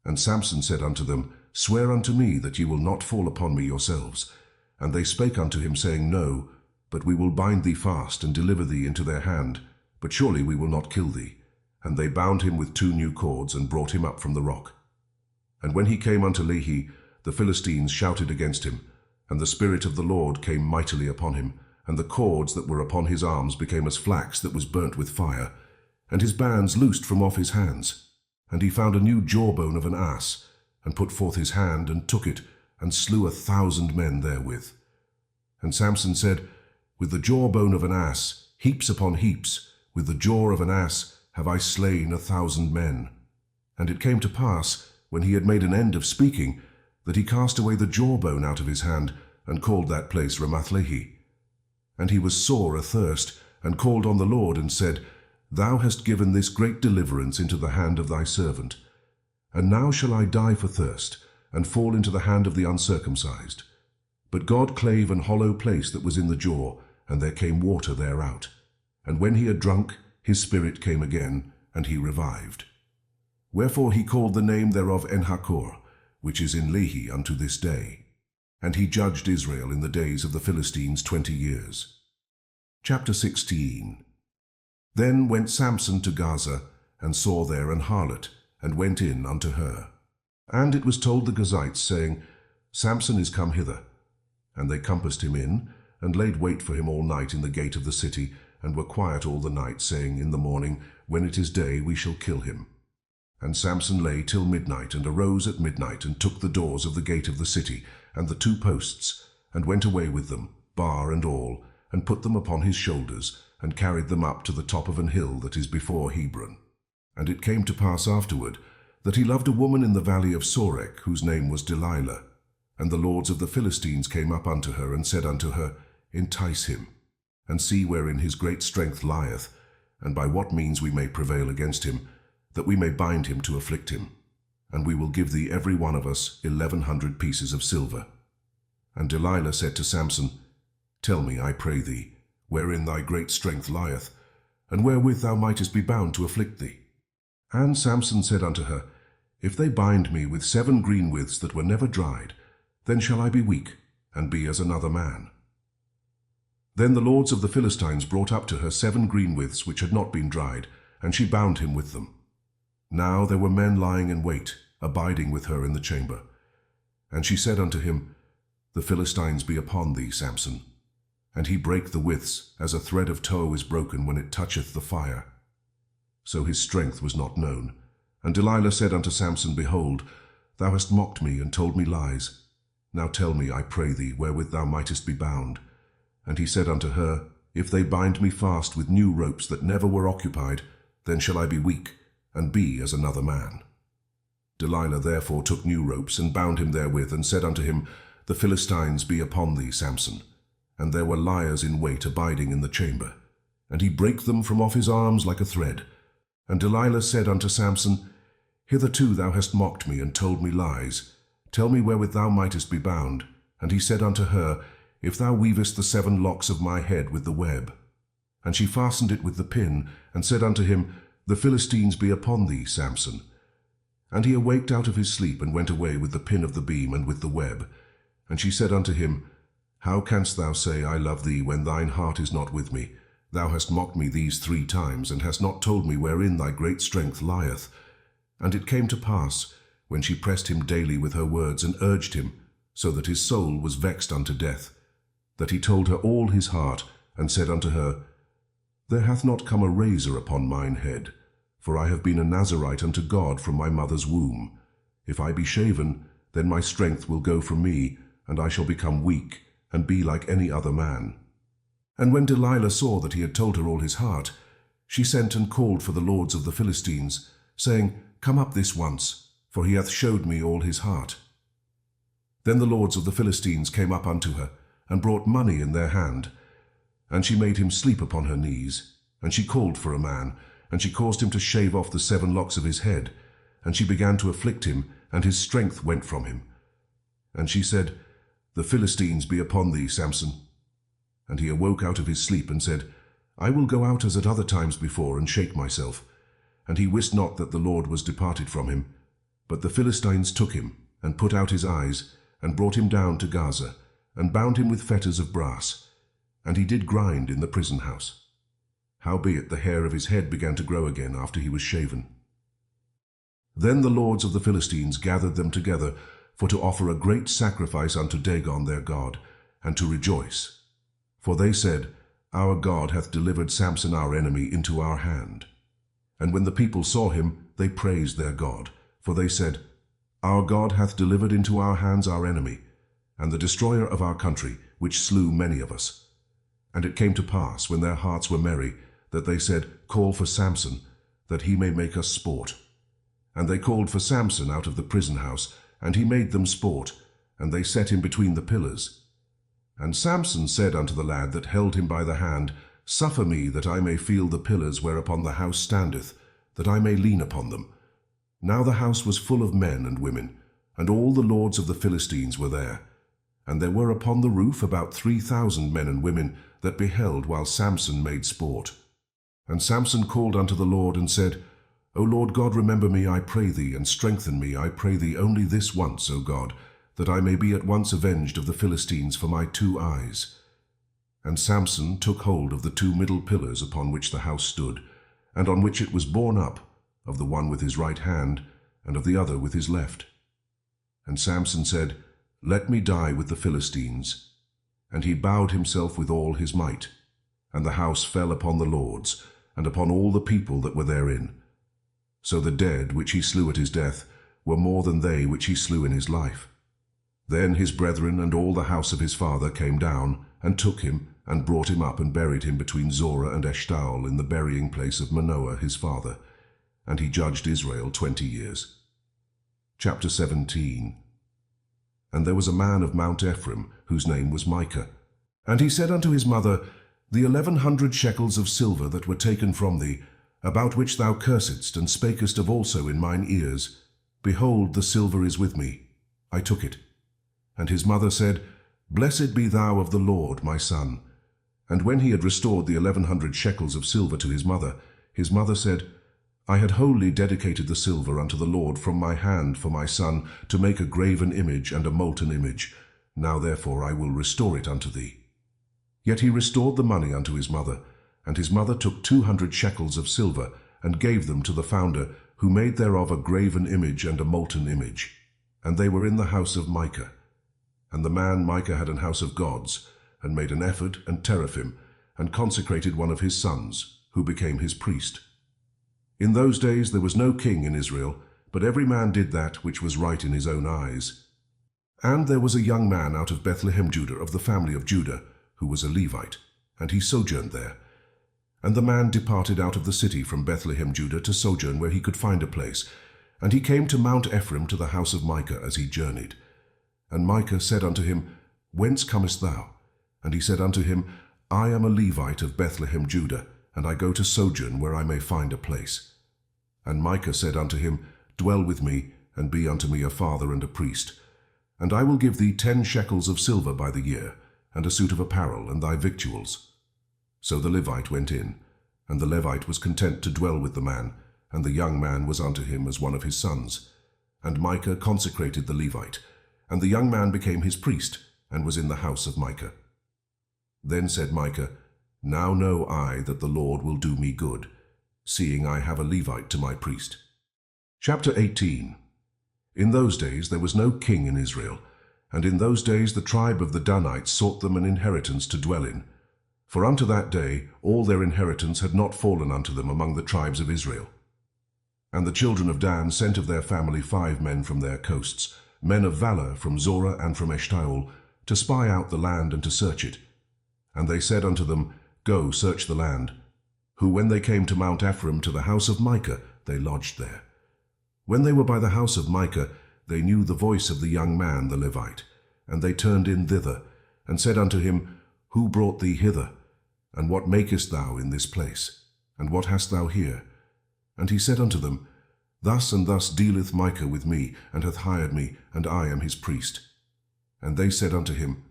And Samson said unto them, Swear unto me that ye will not fall upon me yourselves. And they spake unto him, saying, No, but we will bind thee fast, and deliver thee into their hand, but surely we will not kill thee. And they bound him with 2 new cords, and brought him up from the rock. And when he came unto Lehi, the Philistines shouted against him, and the Spirit of the Lord came mightily upon him, and the cords that were upon his arms became as flax that was burnt with fire, and his bands loosed from off his hands. And he found a new jawbone of an ass, and put forth his hand, and took it, and slew 1,000 men therewith. And Samson said, With the jawbone of an ass, heaps upon heaps, with the jaw of an ass have I slain 1,000 men. And it came to pass, when he had made an end of speaking, that he cast away the jawbone out of his hand, and called that place Ramath-lehi. And he was sore athirst, and called on the Lord, and said, Thou hast given this great deliverance into the hand of thy servant. And now shall I die for thirst, and fall into the hand of the uncircumcised. But God clave an hollow place that was in the jaw, and there came water thereout. And when he had drunk, his spirit came again, and he revived. Wherefore he called the name thereof En-hakkore, which is in Lehi unto this day. And he judged Israel in the days of the Philistines 20 years. Chapter 16. Then went Samson to Gaza, and saw there an harlot, and went in unto her. And it was told the Gazites, saying, Samson is come hither. And they compassed him in, and laid wait for him all night in the gate of the city, and were quiet all the night, saying, In the morning, when it is day, we shall kill him. And Samson lay till midnight, and arose at midnight, and took the doors of the gate of the city, and the 2 posts, and went away with them, bar and all, and put them upon his shoulders, and carried them up to the top of an hill that is before Hebron. And it came to pass afterward, that he loved a woman in the valley of Sorek, whose name was Delilah. And the lords of the Philistines came up unto her, and said unto her, Entice him, and see wherein his great strength lieth, and by what means we may prevail against him, that we may bind him to afflict him. And we will give thee every one of us 1,100 pieces of silver. And Delilah said to Samson, Tell me, I pray thee, wherein thy great strength lieth, and wherewith thou mightest be bound to afflict thee. And Samson said unto her, If they bind me with 7 green withs that were never dried, then shall I be weak, and be as another man. Then the lords of the Philistines brought up to her 7 green withs which had not been dried, and she bound him with them. Now there were men lying in wait, abiding with her in the chamber. And she said unto him, The Philistines be upon thee, Samson. And he brake the withs, as a thread of tow is broken when it toucheth the fire. So his strength was not known. And Delilah said unto Samson, Behold, thou hast mocked me and told me lies. Now tell me, I pray thee, wherewith thou mightest be bound. And he said unto her, If they bind me fast with new ropes that never were occupied, then shall I be weak, and be as another man. Delilah therefore took new ropes, and bound him therewith, and said unto him, The Philistines be upon thee, Samson. And there were liers in wait abiding in the chamber. And he brake them from off his arms like a thread. And Delilah said unto Samson, Hitherto thou hast mocked me, and told me lies. Tell me wherewith thou mightest be bound. And he said unto her, If thou weavest the 7 locks of my head with the web. And she fastened it with the pin, and said unto him, The Philistines be upon thee, Samson. And he awaked out of his sleep, and went away with the pin of the beam and with the web. And she said unto him, How canst thou say, I love thee, when thine heart is not with me? Thou hast mocked me these 3 times, and hast not told me wherein thy great strength lieth. And it came to pass, when she pressed him daily with her words, and urged him, so that his soul was vexed unto death, that he told her all his heart, and said unto her, There hath not come a razor upon mine head, for I have been a Nazarite unto God from my mother's womb. If I be shaven, then my strength will go from me, and I shall become weak, and be like any other man. And when Delilah saw that he had told her all his heart, she sent and called for the lords of the Philistines, saying, Come up this once, for he hath showed me all his heart. Then the lords of the Philistines came up unto her, and brought money in their hand. And she made him sleep upon her knees. And she called for a man, and she caused him to shave off the 7 locks of his head. And she began to afflict him, and his strength went from him. And she said, The Philistines be upon thee, Samson. And he awoke out of his sleep, and said, I will go out as at other times before, and shake myself. And he wist not that the Lord was departed from him. But the Philistines took him, and put out his eyes, and brought him down to Gaza, and bound him with fetters of brass. And he did grind in the prison house. Howbeit the hair of his head began to grow again after he was shaven. Then the lords of the Philistines gathered them together, for to offer a great sacrifice unto Dagon their god, and to rejoice. For they said, Our God hath delivered Samson our enemy into our hand. And when the people saw him, they praised their God. For they said, Our God hath delivered into our hands our enemy, and the destroyer of our country, which slew many of us. And it came to pass, when their hearts were merry, that they said, Call for Samson, that he may make us sport. And they called for Samson out of the prison house, and he made them sport, and they set him between the pillars. And Samson said unto the lad that held him by the hand, Suffer me that I may feel the pillars whereupon the house standeth, that I may lean upon them. Now the house was full of men and women, and all the lords of the Philistines were there. And there were upon the roof about 3,000 men and women that beheld while Samson made sport. And Samson called unto the Lord, and said, O Lord God, remember me, I pray thee, and strengthen me, I pray thee, only this once, O God, that I may be at once avenged of the Philistines for my 2 eyes. And Samson took hold of the 2 middle pillars upon which the house stood, and on which it was borne up, of the one with his right hand, and of the other with his left. And Samson said, Let me die with the Philistines. And he bowed himself with all his might. And the house fell upon the lords, and upon all the people that were therein. So the dead which he slew at his death were more than they which he slew in his life. Then his brethren and all the house of his father came down, and took him, and brought him up, and buried him between Zorah and Eshtaol in the burying place of Manoah his father. And he judged Israel 20 years. Chapter 17. And there was a man of Mount Ephraim, whose name was Micah. And he said unto his mother, The 1,100 shekels of silver that were taken from thee, about which thou cursedst, and spakest of also in mine ears, behold, the silver is with me. I took it. And his mother said, Blessed be thou of the Lord, my son. And when he had restored the 1,100 shekels of silver to his mother said, I had wholly dedicated the silver unto the Lord from my hand for my son, to make a graven image and a molten image. Now therefore I will restore it unto thee. Yet he restored the money unto his mother, and his mother took 200 shekels of silver, and gave them to the founder, who made thereof a graven image and a molten image. And they were in the house of Micah. And the man Micah had an house of gods, and made an ephod and teraphim, and consecrated one of his sons, who became his priest. In those days there was no king in Israel, but every man did that which was right in his own eyes. And there was a young man out of Bethlehem Judah, of the family of Judah, who was a Levite, and he sojourned there. And the man departed out of the city from Bethlehem Judah to sojourn where he could find a place. And he came to Mount Ephraim to the house of Micah as he journeyed. And Micah said unto him, Whence comest thou? And he said unto him, I am a Levite of Bethlehem Judah, and I go to sojourn where I may find a place. And Micah said unto him, Dwell with me, and be unto me a father and a priest. And I will give thee 10 shekels of silver by the year, and a suit of apparel, and thy victuals. So the Levite went in, and the Levite was content to dwell with the man, and the young man was unto him as one of his sons. And Micah consecrated the Levite, and the young man became his priest, and was in the house of Micah. Then said Micah, Now know I that the Lord will do me good, seeing I have a Levite to my priest. Chapter 18. In those days there was no king in Israel, and in those days the tribe of the Danites sought them an inheritance to dwell in. For unto that day all their inheritance had not fallen unto them among the tribes of Israel. And the children of Dan sent of their family 5 men from their coasts, men of valor from Zorah and from Eshtaol, to spy out the land and to search it. And they said unto them, Go, search the land. Who, when they came to Mount Ephraim to the house of Micah, they lodged there. When they were by the house of Micah, they knew the voice of the young man the Levite. And they turned in thither, and said unto him, Who brought thee hither? And what makest thou in this place? And what hast thou here? And he said unto them, Thus and thus dealeth Micah with me, and hath hired me, and I am his priest. And they said unto him,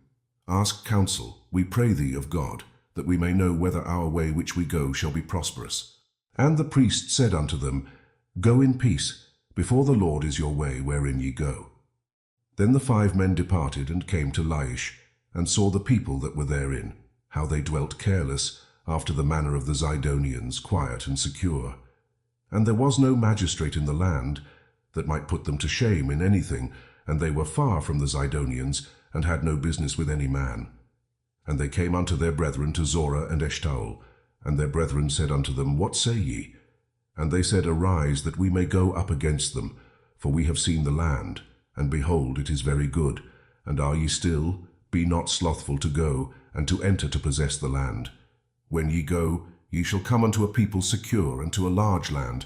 Ask counsel, we pray thee, of God, that we may know whether our way which we go shall be prosperous. And the priest said unto them, Go in peace, before the Lord is your way wherein ye go. Then the 5 men departed and came to Laish, and saw the people that were therein, how they dwelt careless, after the manner of the Zidonians, quiet and secure. And there was no magistrate in the land that might put them to shame in anything, and they were far from the Zidonians, and had no business with any man. And they came unto their brethren to Zorah and Eshtaol, and their brethren said unto them, What say ye? And they said, Arise, that we may go up against them, for we have seen the land, and behold, it is very good. And are ye still? Be not slothful to go, and to enter to possess the land. When ye go, ye shall come unto a people secure, and to a large land,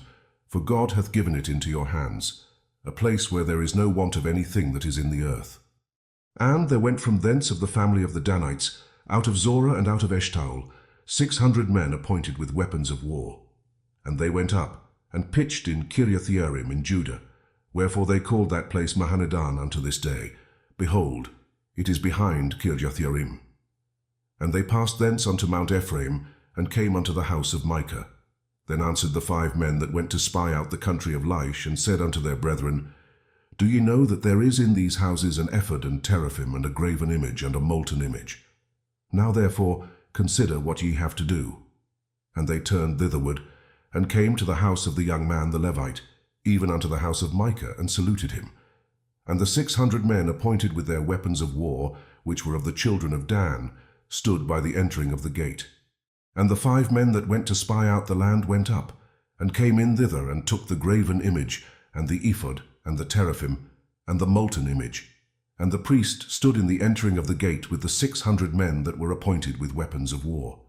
for God hath given it into your hands, a place where there is no want of anything that is in the earth. And there went from thence of the family of the Danites, out of Zorah and out of Eshtaol, 600 men appointed with weapons of war. And they went up, and pitched in Kiriath-Jearim in Judah, wherefore they called that place Mahaneh-dan unto this day. Behold, it is behind Kiriath-Jearim. And they passed thence unto Mount Ephraim, and came unto the house of Micah. Then answered the 5 men that went to spy out the country of Laish, and said unto their brethren, Do ye know that there is in these houses an ephod and teraphim, and a graven image, and a molten image? Now therefore consider what ye have to do. And they turned thitherward, and came to the house of the young man the Levite, even unto the house of Micah, and saluted him. And the 600 men appointed with their weapons of war, which were of the children of Dan, stood by the entering of the gate. And the 5 men that went to spy out the land went up, and came in thither, and took the graven image, and the ephod, and the teraphim, and the molten image. And the priest stood in the entering of the gate with the 600 men that were appointed with weapons of war.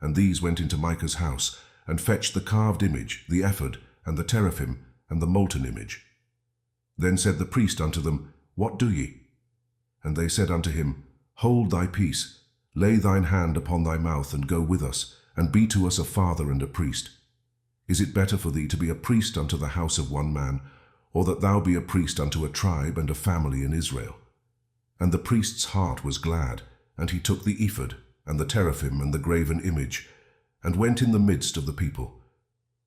And these went into Micah's house, and fetched the carved image, the ephod, and the teraphim, and the molten image. Then said the priest unto them, What do ye? And they said unto him, Hold thy peace, lay thine hand upon thy mouth, and go with us, and be to us a father and a priest. Is it better for thee to be a priest unto the house of one man, or that thou be a priest unto a tribe and a family in Israel? And the priest's heart was glad, and he took the ephod, and the teraphim, and the graven image, and went in the midst of the people.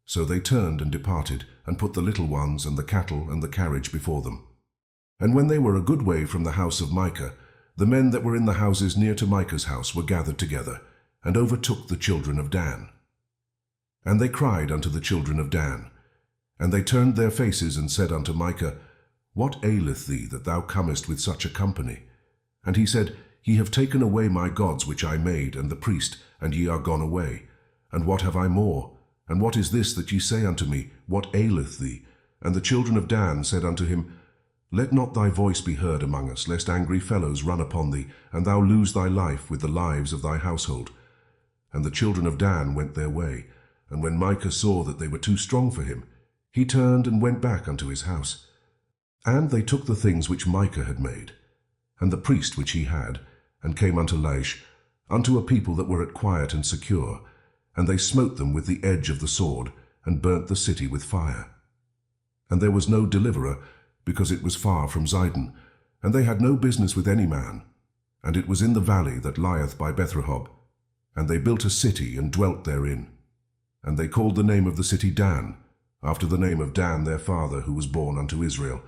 So they turned and departed, and put the little ones and the cattle and the carriage before them. And when they were a good way from the house of Micah, the men that were in the houses near to Micah's house were gathered together, and overtook the children of Dan. And they cried unto the children of Dan, and they turned their faces and said unto Micah, What aileth thee that thou comest with such a company? And he said, Ye have taken away my gods which I made, and the priest, and ye are gone away. And what have I more? And what is this that ye say unto me, What aileth thee? And the children of Dan said unto him, Let not thy voice be heard among us, lest angry fellows run upon thee, and thou lose thy life with the lives of thy household. And the children of Dan went their way, and when Micah saw that they were too strong for him, he turned and went back unto his house. And they took the things which Micah had made, and the priest which he had, and came unto Laish, unto a people that were at quiet and secure, and they smote them with the edge of the sword, and burnt the city with fire. And there was no deliverer, because it was far from Zidon, and they had no business with any man. And it was in the valley that lieth by Beth-rehob. And they built a city, and dwelt therein. And they called the name of the city Dan, after the name of Dan their father, who was born unto Israel.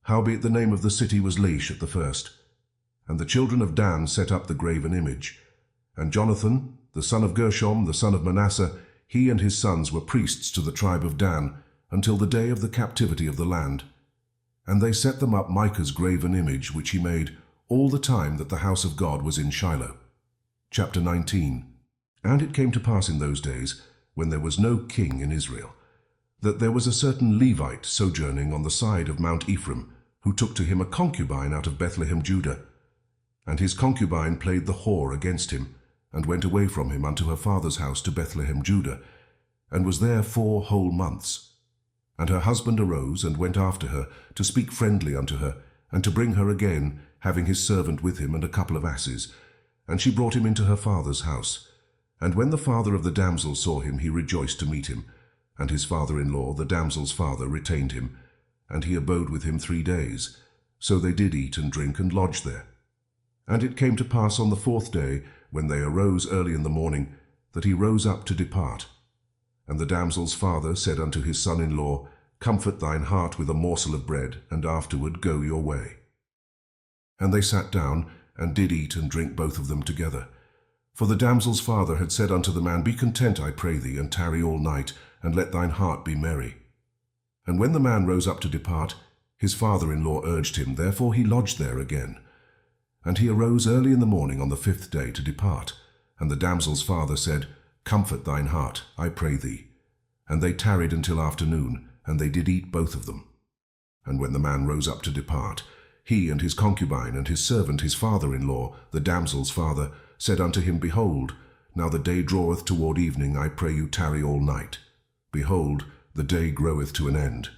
Howbeit the name of the city was Laish at the first. And the children of Dan set up the graven image. And Jonathan, the son of Gershom, the son of Manasseh, he and his sons were priests to the tribe of Dan, until the day of the captivity of the land. And they set them up Micah's graven image, which he made all the time that the house of God was in Shiloh. Chapter 19. And it came to pass in those days, when there was no king in Israel, that there was a certain Levite sojourning on the side of Mount Ephraim, who took to him a concubine out of Bethlehem, Judah. And his concubine played the whore against him, and went away from him unto her father's house to Bethlehem, Judah, and was there 4 whole months. And her husband arose and went after her, to speak friendly unto her, and to bring her again, having his servant with him and a couple of asses. And she brought him into her father's house. And when the father of the damsel saw him, he rejoiced to meet him. And his father-in-law, the damsel's father, retained him, and he abode with him 3 days. So they did eat and drink and lodge there. And it came to pass on the 4th day, when they arose early in the morning, that he rose up to depart. And the damsel's father said unto his son-in-law, Comfort thine heart with a morsel of bread, and afterward go your way. And they sat down, and did eat and drink both of them together. For the damsel's father had said unto the man, Be content, I pray thee, and tarry all night, and let thine heart be merry. And when the man rose up to depart, his father-in-law urged him, therefore he lodged there again. And he arose early in the morning on the 5th day to depart. And the damsel's father said, Comfort thine heart, I pray thee. And they tarried until afternoon, and they did eat both of them. And when the man rose up to depart, he and his concubine and his servant his father-in-law, the damsel's father, said unto him, Behold, now the day draweth toward evening, I pray you tarry all night. Behold, the day groweth to an end.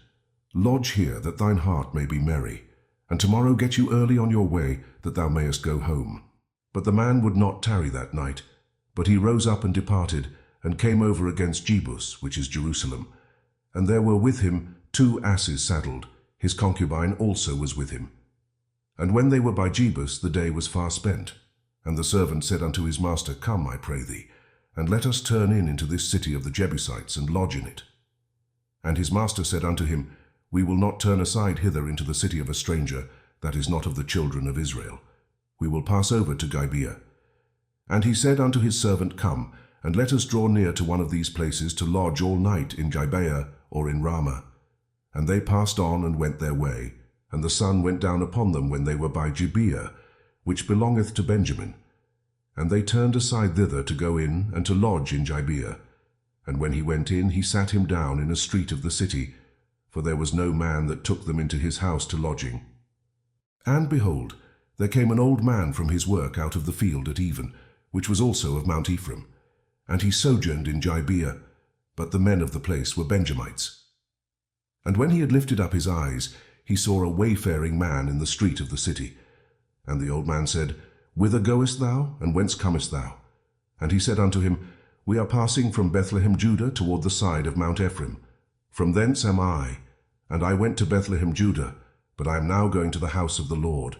Lodge here, that thine heart may be merry, and tomorrow get you early on your way, that thou mayest go home. But the man would not tarry that night, but he rose up and departed, and came over against Jebus, which is Jerusalem. And there were with him 2 asses saddled, his concubine also was with him. And when they were by Jebus, the day was far spent. And the servant said unto his master, Come, I pray thee, and let us turn in into this city of the Jebusites, and lodge in it. And his master said unto him, We will not turn aside hither into the city of a stranger, that is not of the children of Israel. We will pass over to Gibeah. And he said unto his servant, Come, and let us draw near to one of these places to lodge all night in Gibeah or in Ramah. And they passed on and went their way, and the sun went down upon them when they were by Gibeah, which belongeth to Benjamin. And they turned aside thither to go in and to lodge in Gibeah. And when he went in, he sat him down in a street of the city, for there was no man that took them into his house to lodging. And behold, there came an old man from his work out of the field at even, which was also of Mount Ephraim. And he sojourned in Gibeah, but the men of the place were Benjamites. And when he had lifted up his eyes, he saw a wayfaring man in the street of the city. And the old man said, Whither goest thou, and whence comest thou? And he said unto him, We are passing from Bethlehem, Judah, toward the side of Mount Ephraim. From thence am I, and I went to Bethlehem, Judah, but I am now going to the house of the Lord.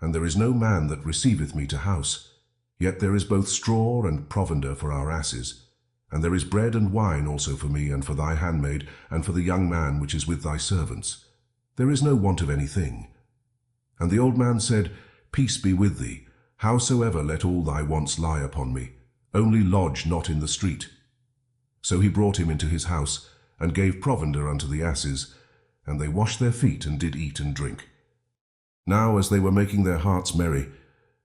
And there is no man that receiveth me to house. Yet there is both straw and provender for our asses. And there is bread and wine also for me, and for thy handmaid, and for the young man which is with thy servants. There is no want of anything. And the old man said, Peace be with thee. Howsoever let all thy wants lie upon me. Only lodge not in the street. So he brought him into his house, and gave provender unto the asses, and they washed their feet, and did eat and drink. Now as they were making their hearts merry,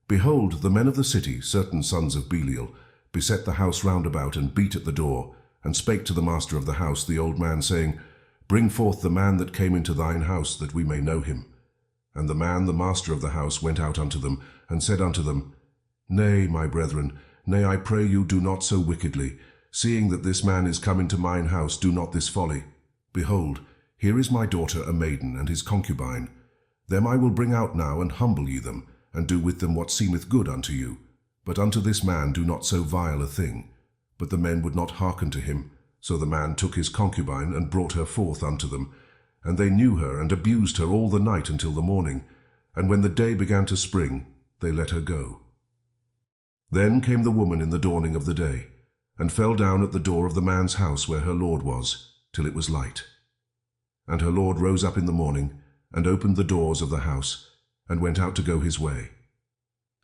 behold, the men of the city, certain sons of Belial, beset the house round about, and beat at the door, and spake to the master of the house, the old man, saying, Bring forth the man that came into thine house, that we may know him. And the man, the master of the house, went out unto them, and said unto them, Nay, my brethren, nay, I pray you, do not so wickedly. Seeing that this man is come into mine house, do not this folly. Behold, here is my daughter a maiden, and his concubine. Them I will bring out now, and humble ye them, and do with them what seemeth good unto you. But unto this man do not so vile a thing. But the men would not hearken to him. So the man took his concubine, and brought her forth unto them. And they knew her, and abused her all the night until the morning. And when the day began to spring, they let her go. Then came the woman in the dawning of the day, and fell down at the door of the man's house where her lord was, till it was light. And her lord rose up in the morning, and opened the doors of the house, and went out to go his way.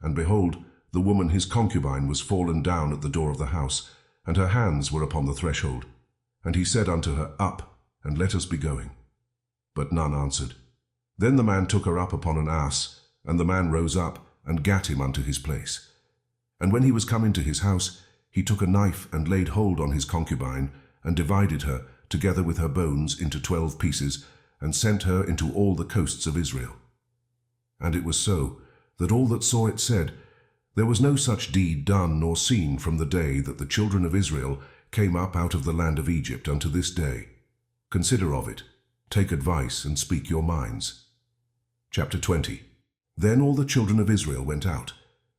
And behold, the woman his concubine was fallen down at the door of the house, and her hands were upon the threshold. And he said unto her, Up, and let us be going. But none answered. Then the man took her up upon an ass, and the man rose up, and gat him unto his place. And when he was come into his house, he took a knife, and laid hold on his concubine, and divided her, together with her bones, into 12 pieces, and sent her into all the coasts of Israel. And it was so, that all that saw it said, There was no such deed done nor seen from the day that the children of Israel came up out of the land of Egypt unto this day. Consider of it, take advice, and speak your minds. Chapter 20. Then all the children of Israel went out,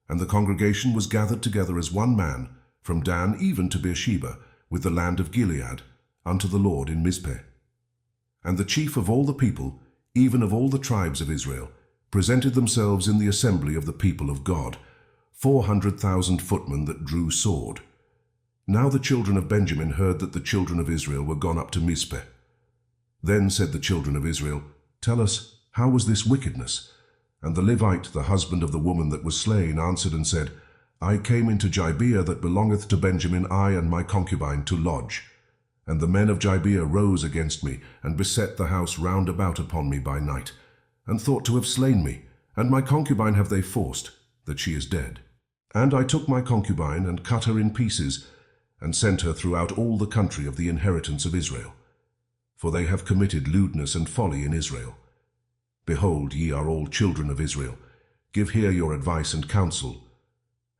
and the congregation was gathered together as one man, from Dan even to Beersheba, with the land of Gilead, unto the Lord in Mizpeh. And the chief of all the people, even of all the tribes of Israel, presented themselves in the assembly of the people of God, 400,000 footmen that drew sword. Now the children of Benjamin heard that the children of Israel were gone up to Mizpeh. Then said the children of Israel, Tell us, how was this wickedness? And the Levite, the husband of the woman that was slain, answered and said, I came into Gibeah that belongeth to Benjamin, I and my concubine, to lodge. And the men of Gibeah rose against me, and beset the house round about upon me by night, and thought to have slain me, and my concubine have they forced, that she is dead. And I took my concubine, and cut her in pieces, and sent her throughout all the country of the inheritance of Israel. For they have committed lewdness and folly in Israel. Behold, ye are all children of Israel. Give here your advice and counsel.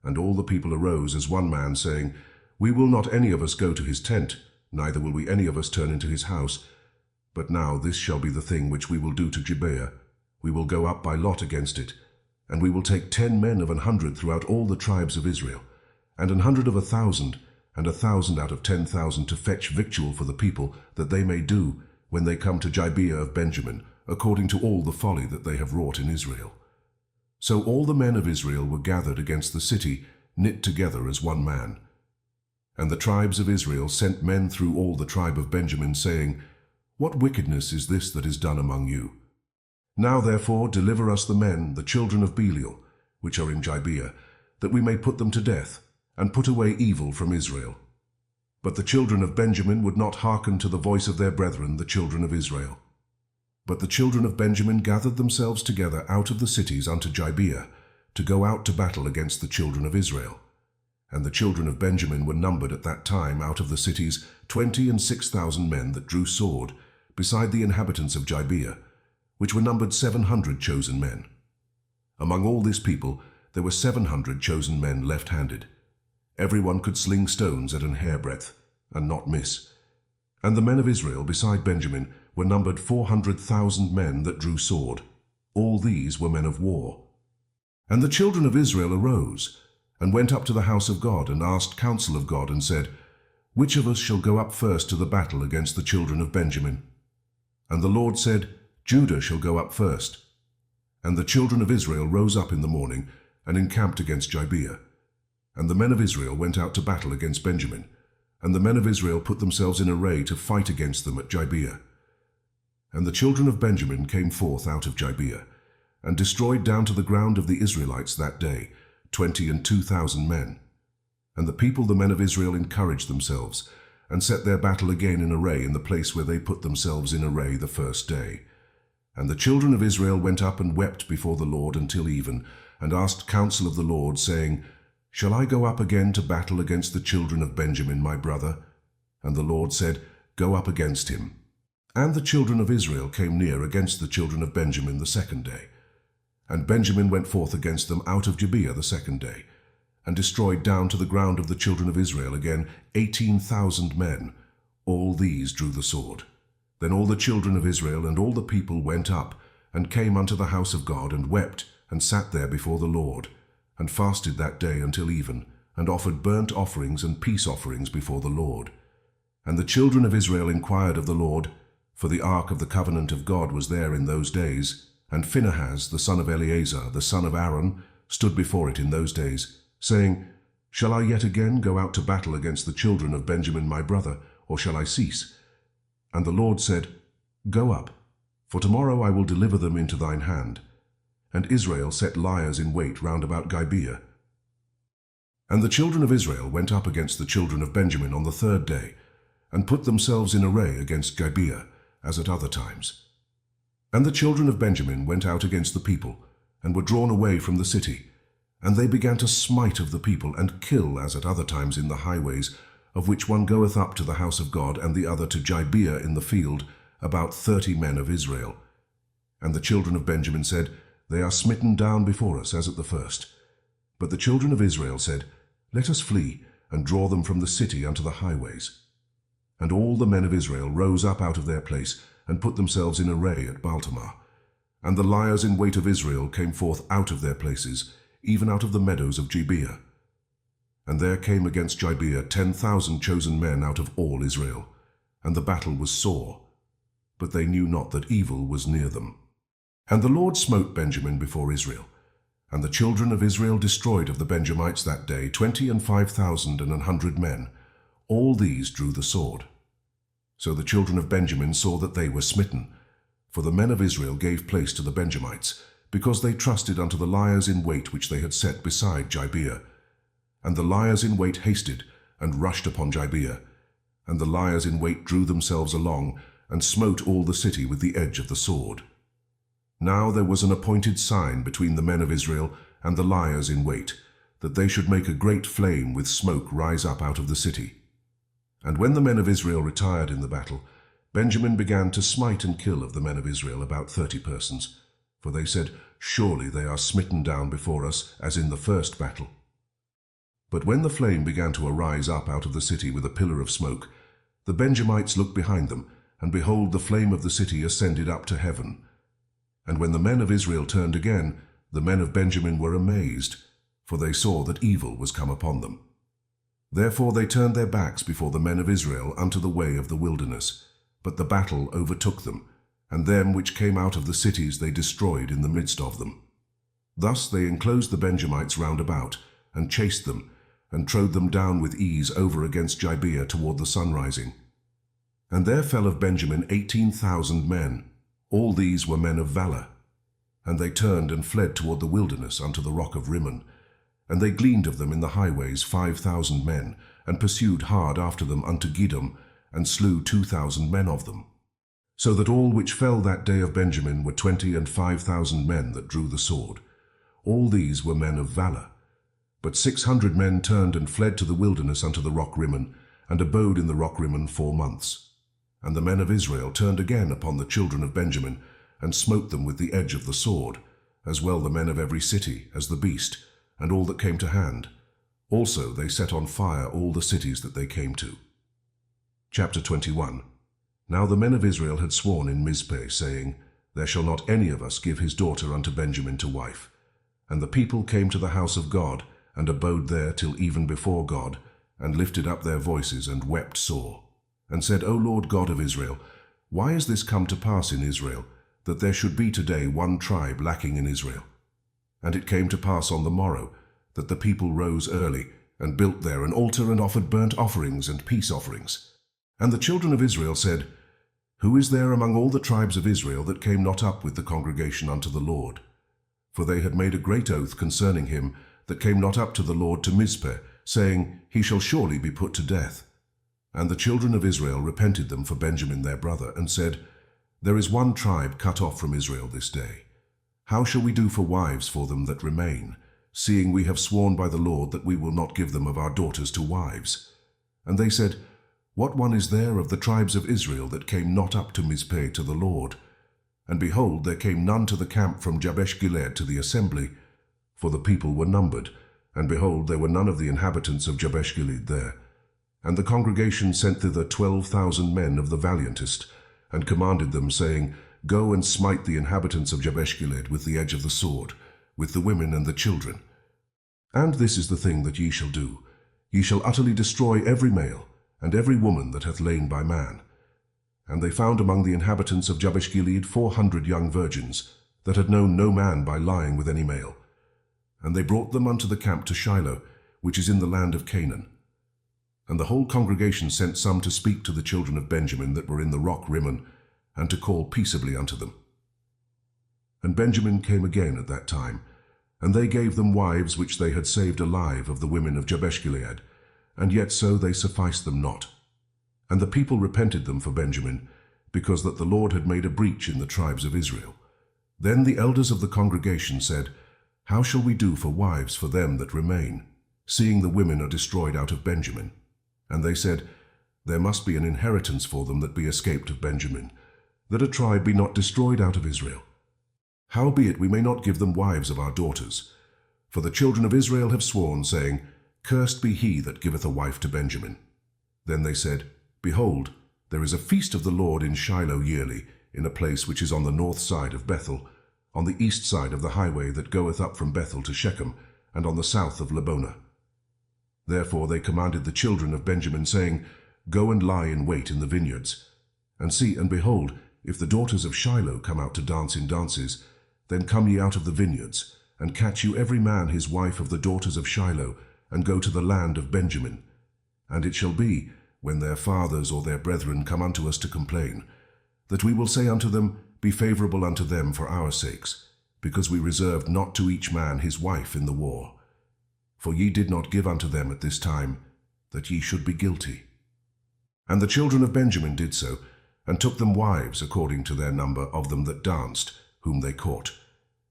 And all the people arose as one man, saying, We will not any of us go to his tent, neither will we any of us turn into his house. But now this shall be the thing which we will do to Gibeah. We will go up by lot against it, and we will take 10 men of 100 throughout all the tribes of Israel, and 100 of 1,000, and 1,000 out of 10,000 to fetch victual for the people, that they may do, when they come to Gibeah of Benjamin, according to all the folly that they have wrought in Israel. So all the men of Israel were gathered against the city, knit together as one man. And the tribes of Israel sent men through all the tribe of Benjamin, saying, What wickedness is this that is done among you? Now therefore deliver us the men, the children of Belial, which are in Gibeah, that we may put them to death, and put away evil from Israel. But the children of Benjamin would not hearken to the voice of their brethren, the children of Israel. But the children of Benjamin gathered themselves together out of the cities unto Gibeah, to go out to battle against the children of Israel. And the children of Benjamin were numbered at that time out of the cities 26,000 men that drew sword, beside the inhabitants of Gibeah, which were numbered 700 chosen men. Among all this people there were 700 chosen men left-handed. Every one could sling stones at an hairbreadth, and not miss. And the men of Israel beside Benjamin were numbered 400,000 men that drew sword. All these were men of war. And the children of Israel arose, and went up to the house of God, and asked counsel of God, and said, Which of us shall go up first to the battle against the children of Benjamin? And the Lord said, Judah shall go up first. And the children of Israel rose up in the morning, and encamped against Gibeah. And the men of Israel went out to battle against Benjamin, and the men of Israel put themselves in array to fight against them at Gibeah. And the children of Benjamin came forth out of Gibeah, and destroyed down to the ground of the Israelites that day 22,000 men. And the people, the men of Israel, encouraged themselves, and set their battle again in array in the place where they put themselves in array the first day. And the children of Israel went up and wept before the Lord until even, and asked counsel of the Lord, saying, Shall I go up again to battle against the children of Benjamin my brother? And the Lord said, Go up against him. And the children of Israel came near against the children of Benjamin the second day. And Benjamin went forth against them out of Gibeah the second day, and destroyed down to the ground of the children of Israel again 18,000 men. All these drew the sword. Then all the children of Israel and all the people went up, and came unto the house of God, and wept, and sat there before the Lord, and fasted that day until even, and offered burnt offerings and peace offerings before the Lord. And the children of Israel inquired of the Lord, for the ark of the covenant of God was there in those days, and Phinehas, the son of Eleazar, the son of Aaron, stood before it in those days, saying, Shall I yet again go out to battle against the children of Benjamin my brother, or shall I cease? And the Lord said, Go up. For tomorrow I will deliver them into thine hand. And Israel set liers in wait round about Gibeah. And the children of Israel went up against the children of Benjamin on the third day, and put themselves in array against Gibeah, as at other times. And the children of Benjamin went out against the people, and were drawn away from the city. And they began to smite of the people, and kill, as at other times in the highways, of which one goeth up to the house of God, and the other to Gibeah in the field, about 30 men of Israel. And the children of Benjamin said, They are smitten down before us, as at the first. But the children of Israel said, Let us flee, and draw them from the city unto the highways. And all the men of Israel rose up out of their place, and put themselves in array at Baaltamar. And the liers in wait of Israel came forth out of their places, even out of the meadows of Gibeah. And there came against Gibeah 10,000 chosen men out of all Israel. And the battle was sore, but they knew not that evil was near them. And the Lord smote Benjamin before Israel. And the children of Israel destroyed of the Benjamites that day 25,100 men. All these drew the sword. So the children of Benjamin saw that they were smitten. For the men of Israel gave place to the Benjamites, because they trusted unto the liers in wait which they had set beside Gibeah. And the liers in wait hasted, and rushed upon Gibeah. And the liers in wait drew themselves along, and smote all the city with the edge of the sword. Now there was an appointed sign between the men of Israel and the liers in wait, that they should make a great flame with smoke rise up out of the city. And when the men of Israel retired in the battle, Benjamin began to smite and kill of the men of Israel about 30 persons. For they said, Surely they are smitten down before us, as in the first battle. But when the flame began to arise up out of the city with a pillar of smoke, the Benjamites looked behind them, and behold, the flame of the city ascended up to heaven. And when the men of Israel turned again, the men of Benjamin were amazed, for they saw that evil was come upon them. Therefore they turned their backs before the men of Israel unto the way of the wilderness. But the battle overtook them, and them which came out of the cities they destroyed in the midst of them. Thus they enclosed the Benjamites round about, and chased them, and trode them down with ease over against Gibeah toward the sunrising. And there fell of Benjamin 18,000 men. All these were men of valor. And they turned and fled toward the wilderness unto the rock of Rimmon. And they gleaned of them in the highways 5,000 men, and pursued hard after them unto Gidom, and slew 2,000 men of them. So that all which fell that day of Benjamin were 25,000 men that drew the sword. All these were men of valor. But 600 men turned and fled to the wilderness unto the rock Rimmon, and abode in the rock Rimmon 4 months. And the men of Israel turned again upon the children of Benjamin, and smote them with the edge of the sword, as well the men of every city as the beast, and all that came to hand. Also they set on fire all the cities that they came to. Chapter 21. Now the men of Israel had sworn in Mizpeh, saying, There shall not any of us give his daughter unto Benjamin to wife. And the people came to the house of God, and abode there till even before God, and lifted up their voices, and wept sore, and said, O Lord God of Israel, why is this come to pass in Israel, that there should be today one tribe lacking in Israel? And it came to pass on the morrow, that the people rose early, and built there an altar, and offered burnt offerings and peace offerings. And the children of Israel said, Who is there among all the tribes of Israel that came not up with the congregation unto the Lord? For they had made a great oath concerning him that came not up to the Lord to Mizpeh, saying, He shall surely be put to death. And the children of Israel repented them for Benjamin their brother, and said, There is one tribe cut off from Israel this day. How shall we do for wives for them that remain, seeing we have sworn by the Lord that we will not give them of our daughters to wives? And they said, What one is there of the tribes of Israel that came not up to Mizpeh to the Lord? And behold, there came none to the camp from Jabesh-Gilead to the assembly, for the people were numbered, and behold, there were none of the inhabitants of Jabesh-Gilead there. And the congregation sent thither 12,000 men of the valiantest, and commanded them, saying, Go and smite the inhabitants of Jabesh-Gilead with the edge of the sword, with the women and the children. And this is the thing that ye shall do. Ye shall utterly destroy every male, and every woman that hath lain by man. And they found among the inhabitants of Jabesh-Gilead 400 young virgins, that had known no man by lying with any male. And they brought them unto the camp to Shiloh, which is in the land of Canaan. And the whole congregation sent some to speak to the children of Benjamin that were in the rock Rimmon, and to call peaceably unto them. And Benjamin came again at that time, and they gave them wives which they had saved alive of the women of Jabesh-Gilead, and yet so they sufficed them not. And the people repented them for Benjamin, because that the Lord had made a breach in the tribes of Israel. Then the elders of the congregation said, How shall we do for wives for them that remain, seeing the women are destroyed out of Benjamin? And they said, There must be an inheritance for them that be escaped of Benjamin, that a tribe be not destroyed out of Israel. Howbeit we may not give them wives of our daughters. For the children of Israel have sworn, saying, Cursed be he that giveth a wife to Benjamin. Then they said, Behold, there is a feast of the Lord in Shiloh yearly, in a place which is on the north side of Bethel, on the east side of the highway that goeth up from Bethel to Shechem, and on the south of Lebonah. Therefore they commanded the children of Benjamin, saying, Go and lie in wait in the vineyards. And see, and behold, if the daughters of Shiloh come out to dance in dances, then come ye out of the vineyards, and catch you every man his wife of the daughters of Shiloh, and go to the land of Benjamin. And it shall be, when their fathers or their brethren come unto us to complain, that we will say unto them, Be favorable unto them for our sakes, because we reserved not to each man his wife in the war. For ye did not give unto them at this time, that ye should be guilty. And the children of Benjamin did so, and took them wives according to their number of them that danced, whom they caught.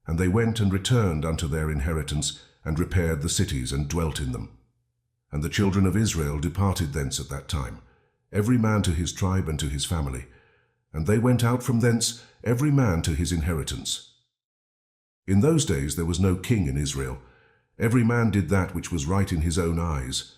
And they went and returned unto their inheritance, and repaired the cities, and dwelt in them. And the children of Israel departed thence at that time, every man to his tribe and to his family. And they went out from thence, every man to his inheritance. In those days there was no king in Israel. Every man did that which was right in his own eyes.